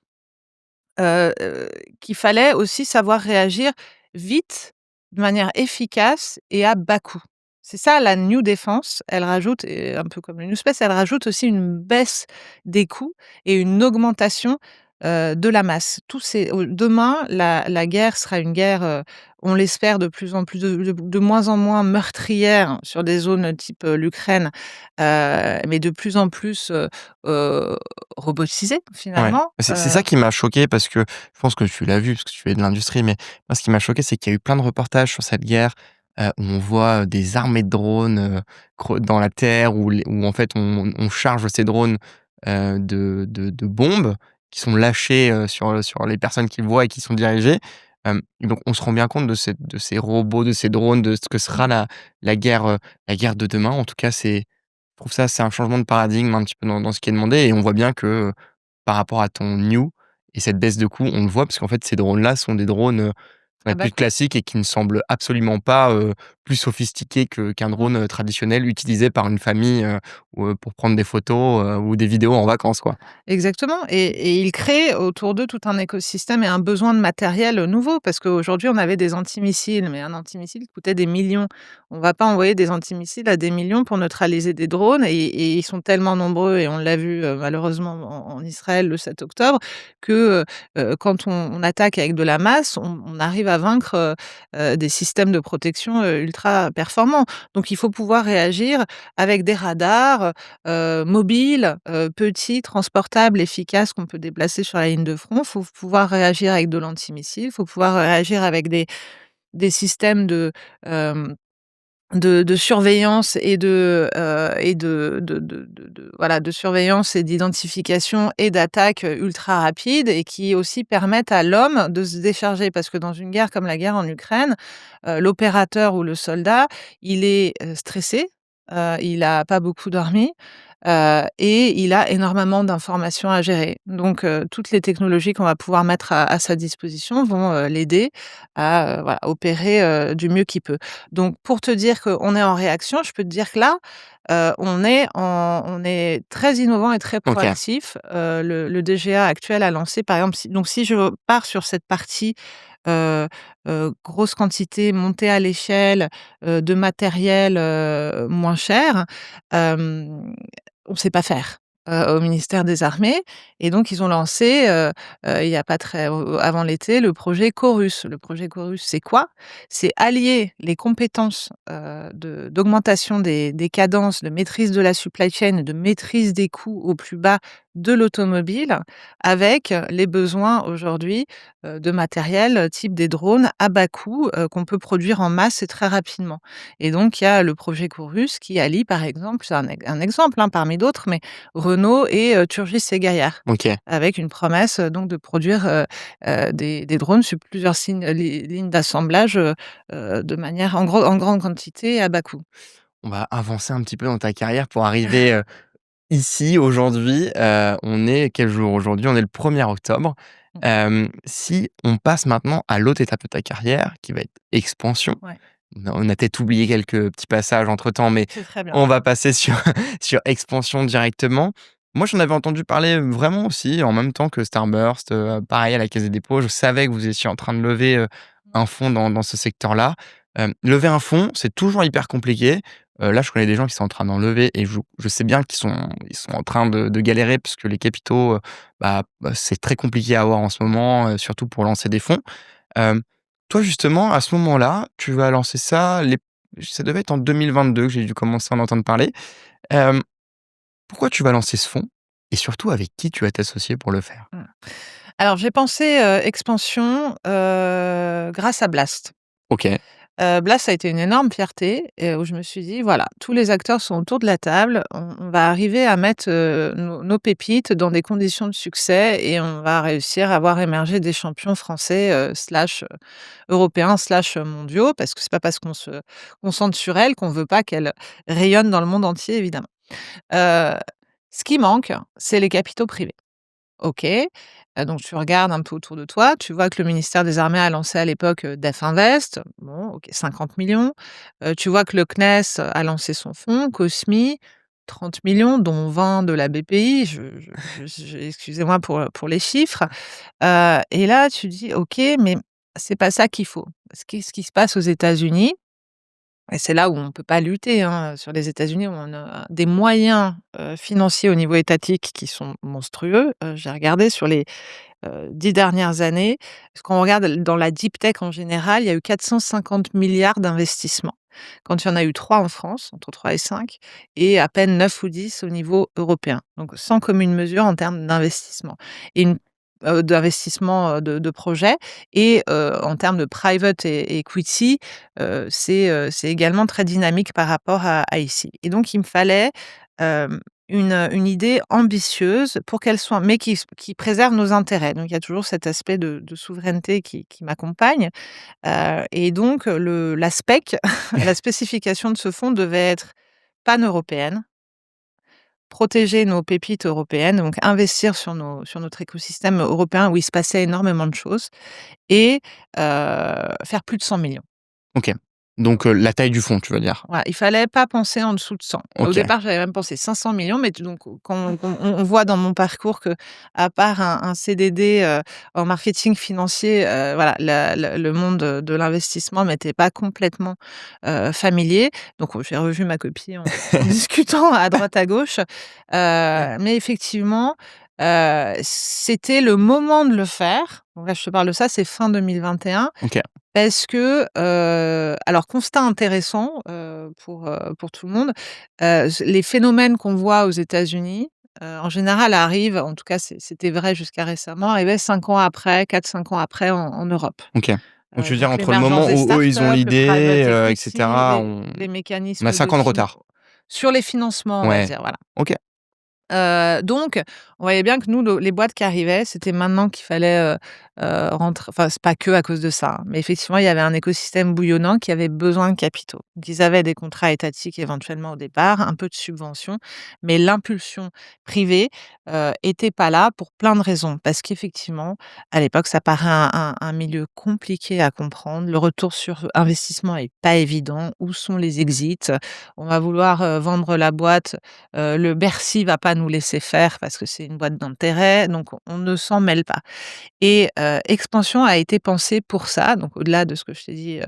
qu'il fallait aussi savoir réagir vite, de manière efficace et à bas coût. C'est ça la New Defense, elle rajoute et un peu comme le New Space, elle rajoute aussi une baisse des coûts et une augmentation, de la masse. Demain, la guerre sera une guerre, on l'espère de plus en plus de moins en moins meurtrière sur des zones type, l'Ukraine, mais de plus en plus, heu, robotisée Ouais, finalement. c'est ça qui m'a choqué parce que je pense que tu l'as vu parce que tu fais de l'industrie, mais moi ce qui m'a choqué, c'est qu'il y a eu plein de reportages sur cette guerre, où on voit, des armées de drones, creux dans la terre où en fait on charge ces drones, de bombes qui sont lâchées, sur les personnes qui le voient et qui sont dirigées. Donc on se rend bien compte de ces robots, de ces drones, de ce que sera la guerre de demain. En tout cas, je trouve ça, c'est un changement de paradigme un petit peu dans ce qui est demandé et on voit bien que, par rapport à ton New et cette baisse de coût, on le voit parce qu'en fait, ces drones-là sont des drones, À bas plus coût. classiques et qui ne semblent absolument pas, plus sophistiqués qu'un Mmh. drone, traditionnel utilisé par une famille, ou, pour prendre des photos, ou des vidéos en vacances, quoi. Exactement et ils créent autour d'eux tout un écosystème et un besoin de matériel, nouveau parce qu'aujourd'hui on avait des antimissiles, mais un antimissile coûtait des millions. On va pas envoyer des antimissiles à des millions pour neutraliser des drones et ils sont tellement nombreux et on l'a vu, malheureusement en Israël le 7 octobre que, quand on attaque avec de la masse, on arrive à vaincre, des systèmes de protection, ultra ultra performants. Donc il faut pouvoir réagir avec des radars, mobiles, petits, transportables, efficaces qu'on peut déplacer sur la ligne de front. Il faut pouvoir réagir avec de l'antimissiles, il faut pouvoir réagir avec des systèmes de surveillance et de voilà, de surveillance et d'identification et d'attaque, ultra rapides et qui aussi permettent à l'homme de se décharger. Parce que dans une guerre comme la guerre en Ukraine, l'opérateur ou le soldat, il est, stressé, il a pas beaucoup dormi, et il a énormément d'informations à gérer. Donc toutes les technologies qu'on va pouvoir mettre à sa disposition vont, l'aider à, voilà, opérer, du mieux qu'il peut. Donc pour te dire qu'on est en réaction, je peux te dire que là, on est très innovant et très OK. proactif. Le DGA actuel a lancé par exemple si je pars sur cette partie, heu grosse quantité, montée à l'échelle, de matériel, moins cher, hem, on ne sait pas faire, au ministère des Armées et donc ils ont lancé, il y a pas très avant l'été, le projet Chorus. Le projet Chorus, c'est quoi? C'est allier les compétences, d'augmentation des cadences, de maîtrise de la supply chain, de maîtrise des coûts au plus bas de l'automobile avec les besoins aujourd'hui, de matériel, type des drones à bas coût, qu'on peut produire en masse et très rapidement. Et donc il y a le projet Chorus qui allie par exemple, c'est un exemple, hein, parmi d'autres, mais Renault et Turgis et Gaillard, OK. avec une promesse, donc de produire, des drones sur plusieurs lignes d'assemblage, de manière en grande quantité et à bas coût. On va avancer un petit peu dans ta carrière pour arriver, ici aujourd'hui. On est quel jour aujourd'hui? On est le 1er octobre. Mmh. Si on passe maintenant à l'autre étape de ta carrière qui va être expansion. Ouais, On a peut-être oublié quelques petits passages entre-temps, mais c'est très bien. on va passer sur sur expansion directement. Moi, j'en avais entendu parler vraiment aussi en même temps que Starburst, pareil à la Caisse des dépôts. Je savais que vous étiez en train de lever, un fonds dans ce secteur-là. Lever un fonds, c'est toujours hyper compliqué. Là, je connais des gens qui sont en train d'en lever et je sais bien qu'ils sont en train de galérer parce que les capitaux, c'est très compliqué à avoir en ce moment, surtout pour lancer des fonds. Hem, Toi, justement, à ce moment-là, tu vas lancer ça devait être en 2022 que j'ai dû commencer à en entendre parler. Hem, Pourquoi tu vas lancer ce fonds? Et surtout, avec qui tu vas t'associer pour le faire? Mmh. Alors j'ai pensé, expansion, grâce à Blast. OK. Blast a été une énorme fierté et où je me suis dit: «Voilà, tous les acteurs sont autour de la table, on va arriver à mettre, nos pépites dans des conditions de succès et on va réussir à voir émerger des champions français, slash, européens, slash, mondiaux». Parce que c'est pas parce qu'on se concentre sur elles qu'on veut pas qu'elles rayonnent dans le monde entier évidemment. Heu, Ce qui manque, c'est les capitaux privés. OK, donc tu regardes un peu autour de toi, tu vois que le ministère des Armées a lancé à l'époque, Def Invest, bon OK, 50 millions. Tu vois que le CNES a lancé son fonds, Cosmi, 30 millions, dont 20 de la BPI. Je excusez-moi pour les chiffres. Et là tu dis: «OK, mais c'est pas ça qu'il faut». Ce qui se passe aux États-Unis et c'est là où on peut pas lutter, hein, sur les États-Unis où on a des moyens, financiers au niveau étatique qui sont monstrueux. J'ai regardé sur les, 10 dernières années, parce qu'on regarde dans la deep tech en général, il y a eu 450 milliards d'investissements. Quand il y en a eu 3 en France, entre 3 et 5, et à peine 9 ou 10 au niveau européen. Donc sans commune mesure en termes d'investissement et d'investissement, de projets et en termes de private equity, c'est également très dynamique par rapport à ici et donc il me fallait, une idée ambitieuse pour qu'elle soit mais qui préserve nos intérêts. Donc il y a toujours cet aspect de souveraineté qui m'accompagne, et donc la spec, la spécification de ce fonds devait être pan-européenne, protéger nos pépites européennes, donc investir sur notre écosystème européen où il se passait énormément de choses et faire plus de 100 millions. OK. Donc, la taille du fonds, tu veux dire? Voilà, il fallait pas penser en dessous de 100. Au OK. départ, j'avais même pensé 500 millions, mais donc quand on voit dans mon parcours que à part un CDD, en marketing financier, voilà, le monde de l'investissement m'était pas complètement, familier. Donc j'ai revu ma copie en discutant à droite à gauche. Mais effectivement, c'était le moment de le faire. Donc là, je te parle de ça, c'est fin 2021. OK. Parce que, alors constat intéressant, pour tout le monde, les phénomènes qu'on voit aux États-Unis, en général arrivent, en tout cas c'était vrai jusqu'à récemment, arrivaient 5 ans après, 4-5 ans après en Europe. OK. Donc tu veux dire Donc entre le l'émergence moment des où eux, ils ont startups, le l'idée, private et equity, cetera, les on a mécanismes 5 de ans de retard? sur les financements, on va Ouais. dire, voilà. OK. Donc on voyait bien que nous, les boîtes qui arrivaient, c'était maintenant qu'il fallait, rentrer, enfin, c'est pas que à cause de ça, hein, mais effectivement, il y avait un écosystème bouillonnant qui avait besoin de capitaux. Donc ils avaient des contrats étatiques éventuellement au départ, un peu de subventions, mais l'impulsion privée, était pas là pour plein de raisons. Parce qu'effectivement, à l'époque, ça paraît un milieu compliqué à comprendre. Le retour sur investissement est pas évident. Où sont les exits? On va vouloir, vendre la boîte, le Bercy va pas nous laisser faire parce que c'est une boîte d'intérêt, donc on ne s'en mêle pas et Expansion a été pensée pour ça, donc au-delà de ce que je t'ai dit,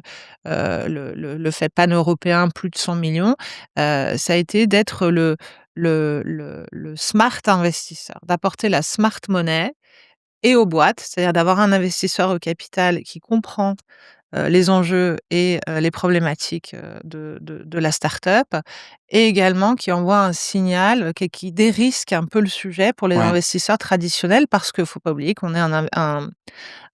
le fait pan-européen, plus de 100 millions, ça a été d'être le smart investisseur, d'apporter la smart money et aux boîtes, c'est-à-dire d'avoir un investisseur au capital qui comprend les enjeux et les problématiques, de la start-up et également qui envoie un signal, qui dérisque un peu le sujet pour les Ouais. investisseurs traditionnels. Parce qu'il faut pas oublier qu'on est un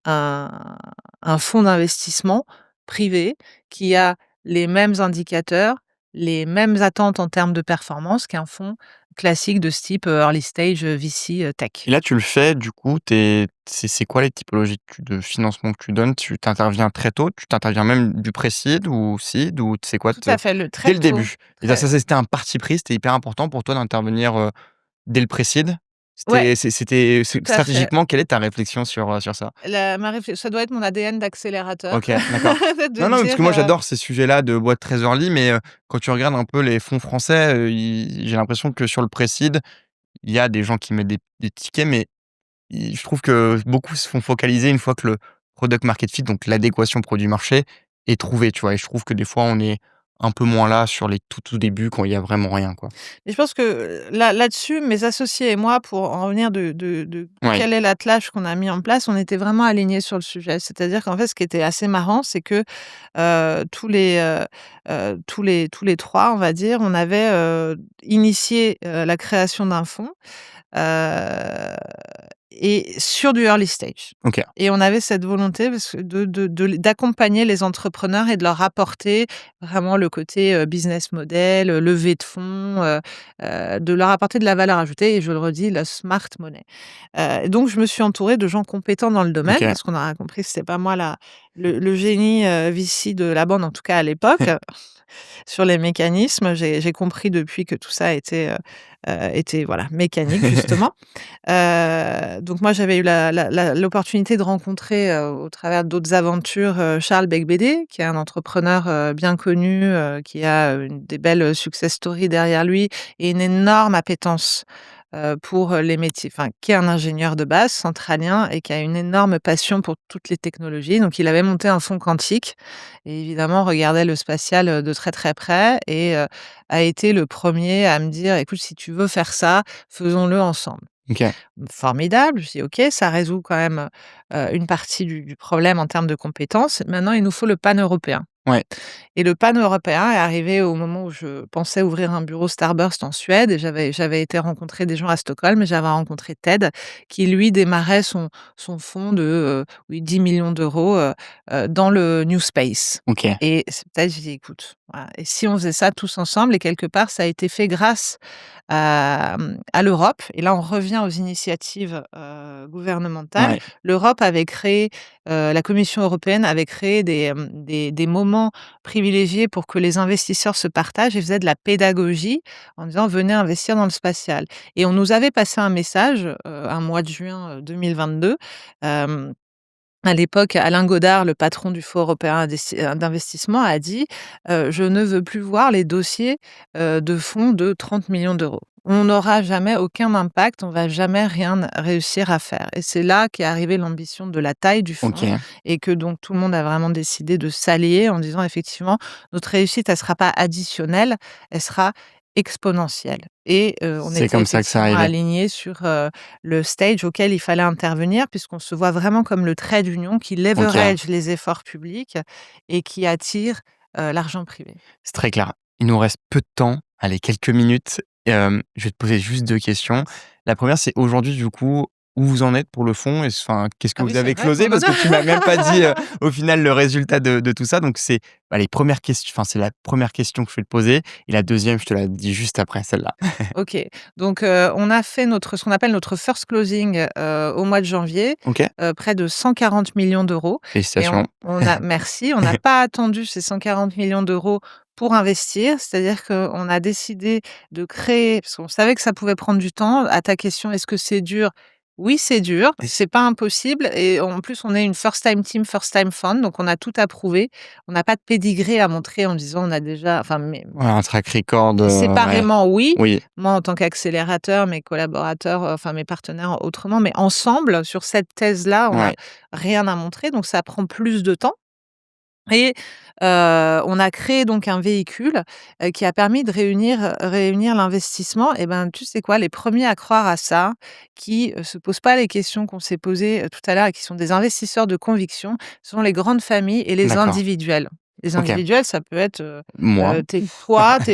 un fonds d'investissement privé qui a les mêmes indicateurs, les mêmes attentes en termes de performance qu'un fonds classique de ce type, early stage, VC, tech. Et là, tu le fais, du coup, c'est quoi les typologies de financement que tu donnes? Tu t'interviens très tôt? Tu t'interviens même du pré-seed ou seed ou c'est quoi Tout à fait, le dès très le tôt, début? Et très c'était un parti pris, c'était hyper important pour toi d'intervenir, dès le pré-seed? ouais, tout à fait. Stratégiquement, quelle est ta réflexion sur ça? Ma réflex Ça doit être mon ADN d'accélérateur, OK, d'accord. de Non, non, parce que dire, moi j'adore ces sujets-là de boîtes très early, mais quand tu regardes un peu les fonds français, j'ai l'impression que sur le pré-seed, il y a des gens qui mettent des tickets, mais je trouve que beaucoup se font focaliser une fois que le product market fit, donc l'adéquation produit-marché, est trouvé, tu vois? Et je trouve que des fois, on est un peu moins là sur les tout débuts quand il y a vraiment rien, quoi. et je pense que là-dessus, mes associés et moi, pour en revenir de Ouais, quel est l'attelage qu'on a mis en place, on était vraiment alignés sur le sujet. C'est-à-dire qu'en fait, ce qui était assez marrant, c'est que, tous les 3, on va dire, on avait, initié, la création d'un fonds, heu et sur du early stage OK. et on avait cette volonté parce que d'accompagner les entrepreneurs et de leur apporter vraiment le côté, business model, levée de fonds, de leur apporter de la valeur ajoutée et je le redis, la smart money. Donc je me suis entourée de gens compétents dans le domaine OK. parce qu'on aura compris que c'était pas moi le génie, VC de la bande, en tout cas à l'époque. Sur les mécanismes, j'ai compris depuis que tout ça était voilà, mécanique justement. Donc moi, j'avais eu l'opportunité de rencontrer, au travers d'autres aventures, Charles Becbédé, qui est un entrepreneur, bien connu, qui a, des belles, success stories derrière lui et une énorme appétence, pour, les métiers, enfin, qui est un ingénieur de base centralien et qui a une énorme passion pour toutes les technologies. Donc il avait monté un fonds quantique et évidemment regardait le spatial, de très, très près et a été le premier à me dire: «Écoute, si tu veux faire ça, faisons-le ensemble». OK. Formidable, je dis: «OK, ça résout quand même, une partie du problème en termes de compétences. Maintenant, il nous faut le pan-européen». Ouais. Et le pan-européen est arrivé au moment où je pensais ouvrir un bureau Starburst en Suède et j'avais été rencontrer des gens à Stockholm et j'avais rencontré Ted qui lui démarrait son fonds de, oui 10 millions d'euros dans le new space OK. et c'est peut-être j'ai dit: «Écoute, voilà, et si on faisait ça tous ensemble?» Et quelque part ça a été fait grâce à l'Europe et là on revient aux initiatives, gouvernementales. Ouais. L'Europe avait créé, la Commission européenne avait créé des moments privilégiés pour que les investisseurs se partagent et faisaient de la pédagogie en disant: «Venez investir dans le spatial» et on nous avait passé un message, un mois de juin, 2022. Hem, à l'époque, Alain Godard, le patron du Fonds européen d'investissement, a dit: «Je ne veux plus voir les dossiers, de fonds de 30 millions d'euros. On n'aura jamais aucun impact, on va jamais rien réussir à faire» et c'est là qu'est arrivée l'ambition de la taille du fonds OK. et que donc tout le monde a vraiment décidé de s'allier en disant: «Effectivement, notre réussite, elle sera pas additionnelle, elle sera exponentielle et on C'est était comme ça que c'est effectivement arrivé. alignés sur, le stage auquel il fallait intervenir puisqu'on se voit vraiment comme le trait d'union qui OK, leverage les efforts publics et qui attire, l'argent privé. c'est très clair. Il nous reste peu de temps, allez, quelques minutes. Je vais te poser juste 2 questions. Mince. La première, c'est aujourd'hui, du coup, où vous en êtes pour le fond? Enfin, qu'est-ce que Ah oui, vous c'est avez vrai closé? qu'on en Parce a que tu m'as même pas dit, au final, le résultat de tout ça. Donc c'est, bah, les premières questions, enfin, c'est la première question que je vais te poser et la deuxième, je te la dis juste après celle-là. OK. Donc, on a fait notre ce qu'on appelle notre first closing, au mois de janvier, OK, près de 140 millions d'euros et on félicitations. on a merci, on n'a pas attendu ces 140 millions d'euros pour investir. C'est-à-dire qu'on a décidé de créer parce qu'on savait que ça pouvait prendre du temps. À ta question: «Est-ce que c'est dur?» Oui, c'est dur, c'est pas impossible et en plus, on est une first time team, first time fund, donc on a tout approuvé. On n'a pas de pédigré à montrer en disant on a déjà enfin, mais Ouais, un track record, ouais. séparément, oui. Oui, Moi, en tant qu'accélérateur, mes collaborateurs, enfin mes partenaires autrement, mais ensemble, sur cette thèse-là, on n'a ouais, rien à montrer, donc ça prend plus de temps et on a créé donc un véhicule, qui a permis de réunir l'investissement et ben, tu sais quoi? Les premiers à croire à ça, qui, se posent pas les questions qu'on s'est posées, tout à l'heure et qui sont des investisseurs de conviction, ce sont les grandes familles et les d'accord. individuels. Les OK. individuels, ça peut être, Moi? tes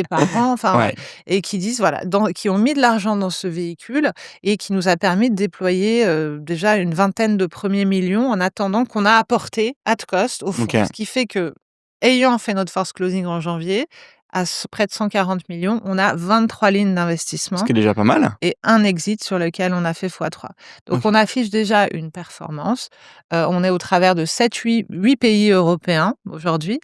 parents, enfin, Ouais, ouais et qui disent voilà, qui ont mis de l'argent dans ce véhicule et qui nous a permis de déployer, déjà une vingtaine de premiers millions en attendant qu'on a apporté at cost au fond. OK. Ce qui fait que ayant fait notre force closing en janvier, à près de 140 millions, on a 23 lignes Ce d'investissement qui est déjà pas mal. et un exit sur lequel on a fait x3. Donc OK. on affiche déjà une performance. On est au travers de 7, 8 pays européens aujourd'hui,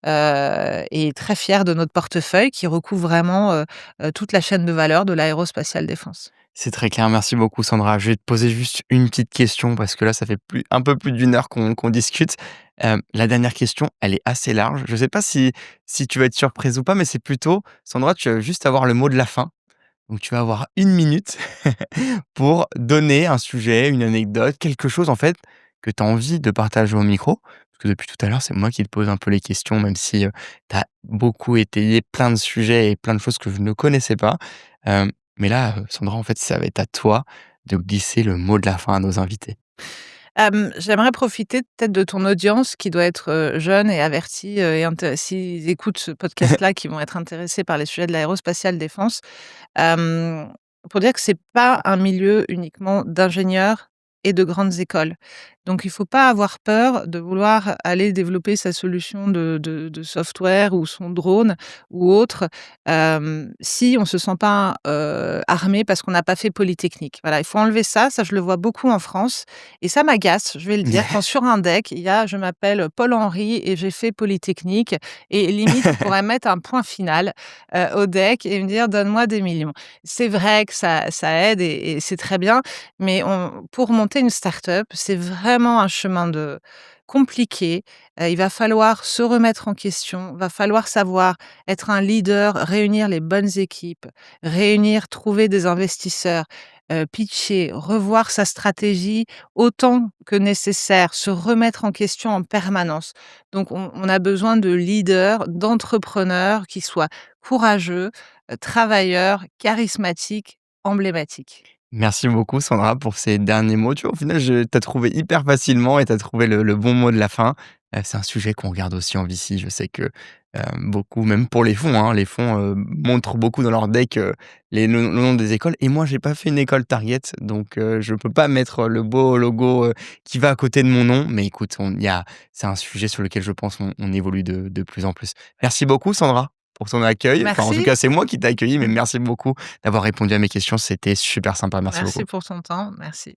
et très fiers de notre portefeuille qui recouvre vraiment, toute la chaîne de valeur de l'aérospatiale défense. C'est très clair, merci beaucoup Sandra. Je vais te poser juste une petite question parce que là, ça fait un peu plus d'une heure qu'on discute. La dernière question, elle est assez large. Je ne sais pas si tu vas être surprise ou pas, mais c'est plutôt, Sandra, tu vas juste avoir le mot de la fin. Donc tu vas avoir 1 minute pour donner un sujet, une anecdote, quelque chose en fait que tu as envie de partager au micro. Parce que depuis tout à l'heure, c'est moi qui te pose un peu les questions, même si, tu as beaucoup étayé plein de sujets et plein de choses que je ne connaissais pas. Mais là, Sandra, en fait, ça va être à toi de glisser le mot de la fin à nos invités. J'aimerais profiter peut-être de ton audience qui doit être, jeune et avertie, et s'ils écoutent ce podcast-là, qui vont être intéressés par les sujets de l'aérospatiale défense. Hem, pour dire que c'est pas un milieu uniquement d'ingénieurs et de grandes écoles. Donc il faut pas avoir peur de vouloir aller développer sa solution de software ou son drone ou autre, si on se sent pas, armé parce qu'on n'a pas fait Polytechnique. Voilà, il faut enlever ça, ça je le vois beaucoup en France et ça m'agace, je vais le dire, quand sur un deck, il y a: «Je m'appelle Paul Henry et j'ai fait Polytechnique» et limite on pourrait mettre un point final, au deck et me dire: «Donne-moi des millions». C'est vrai que ça aide et c'est très bien, mais pour monter une start-up, c'est vraiment un chemin compliqué. Il va falloir se remettre en question, va falloir savoir être un leader, réunir les bonnes équipes, trouver des investisseurs, pitcher, revoir sa stratégie autant que nécessaire, se remettre en question en permanence. Donc on a besoin de leaders, d'entrepreneurs qui soient courageux, travailleurs, charismatiques, emblématiques. Merci beaucoup Sandra pour ces derniers mots. Tu vois, au final, je tu trouvé hyper facilement et tu as trouvé le bon mot de la fin. C'est un sujet qu'on regarde aussi en VC. Je sais que, beaucoup, même pour les fonds, montrent beaucoup dans leur deck, le nom des écoles et moi, j'ai pas fait une école Target, donc je peux pas mettre le beau logo, qui va à côté de mon nom. Mais écoute, c'est un sujet sur lequel je pense on évolue de plus en plus. Merci beaucoup Sandra pour ton accueil. Enfin, en tout Merci. cas, c'est moi qui t'ai accueilli, mais merci beaucoup d'avoir répondu à mes questions. C'était super sympa. Merci Merci beaucoup. pour ton temps. Merci.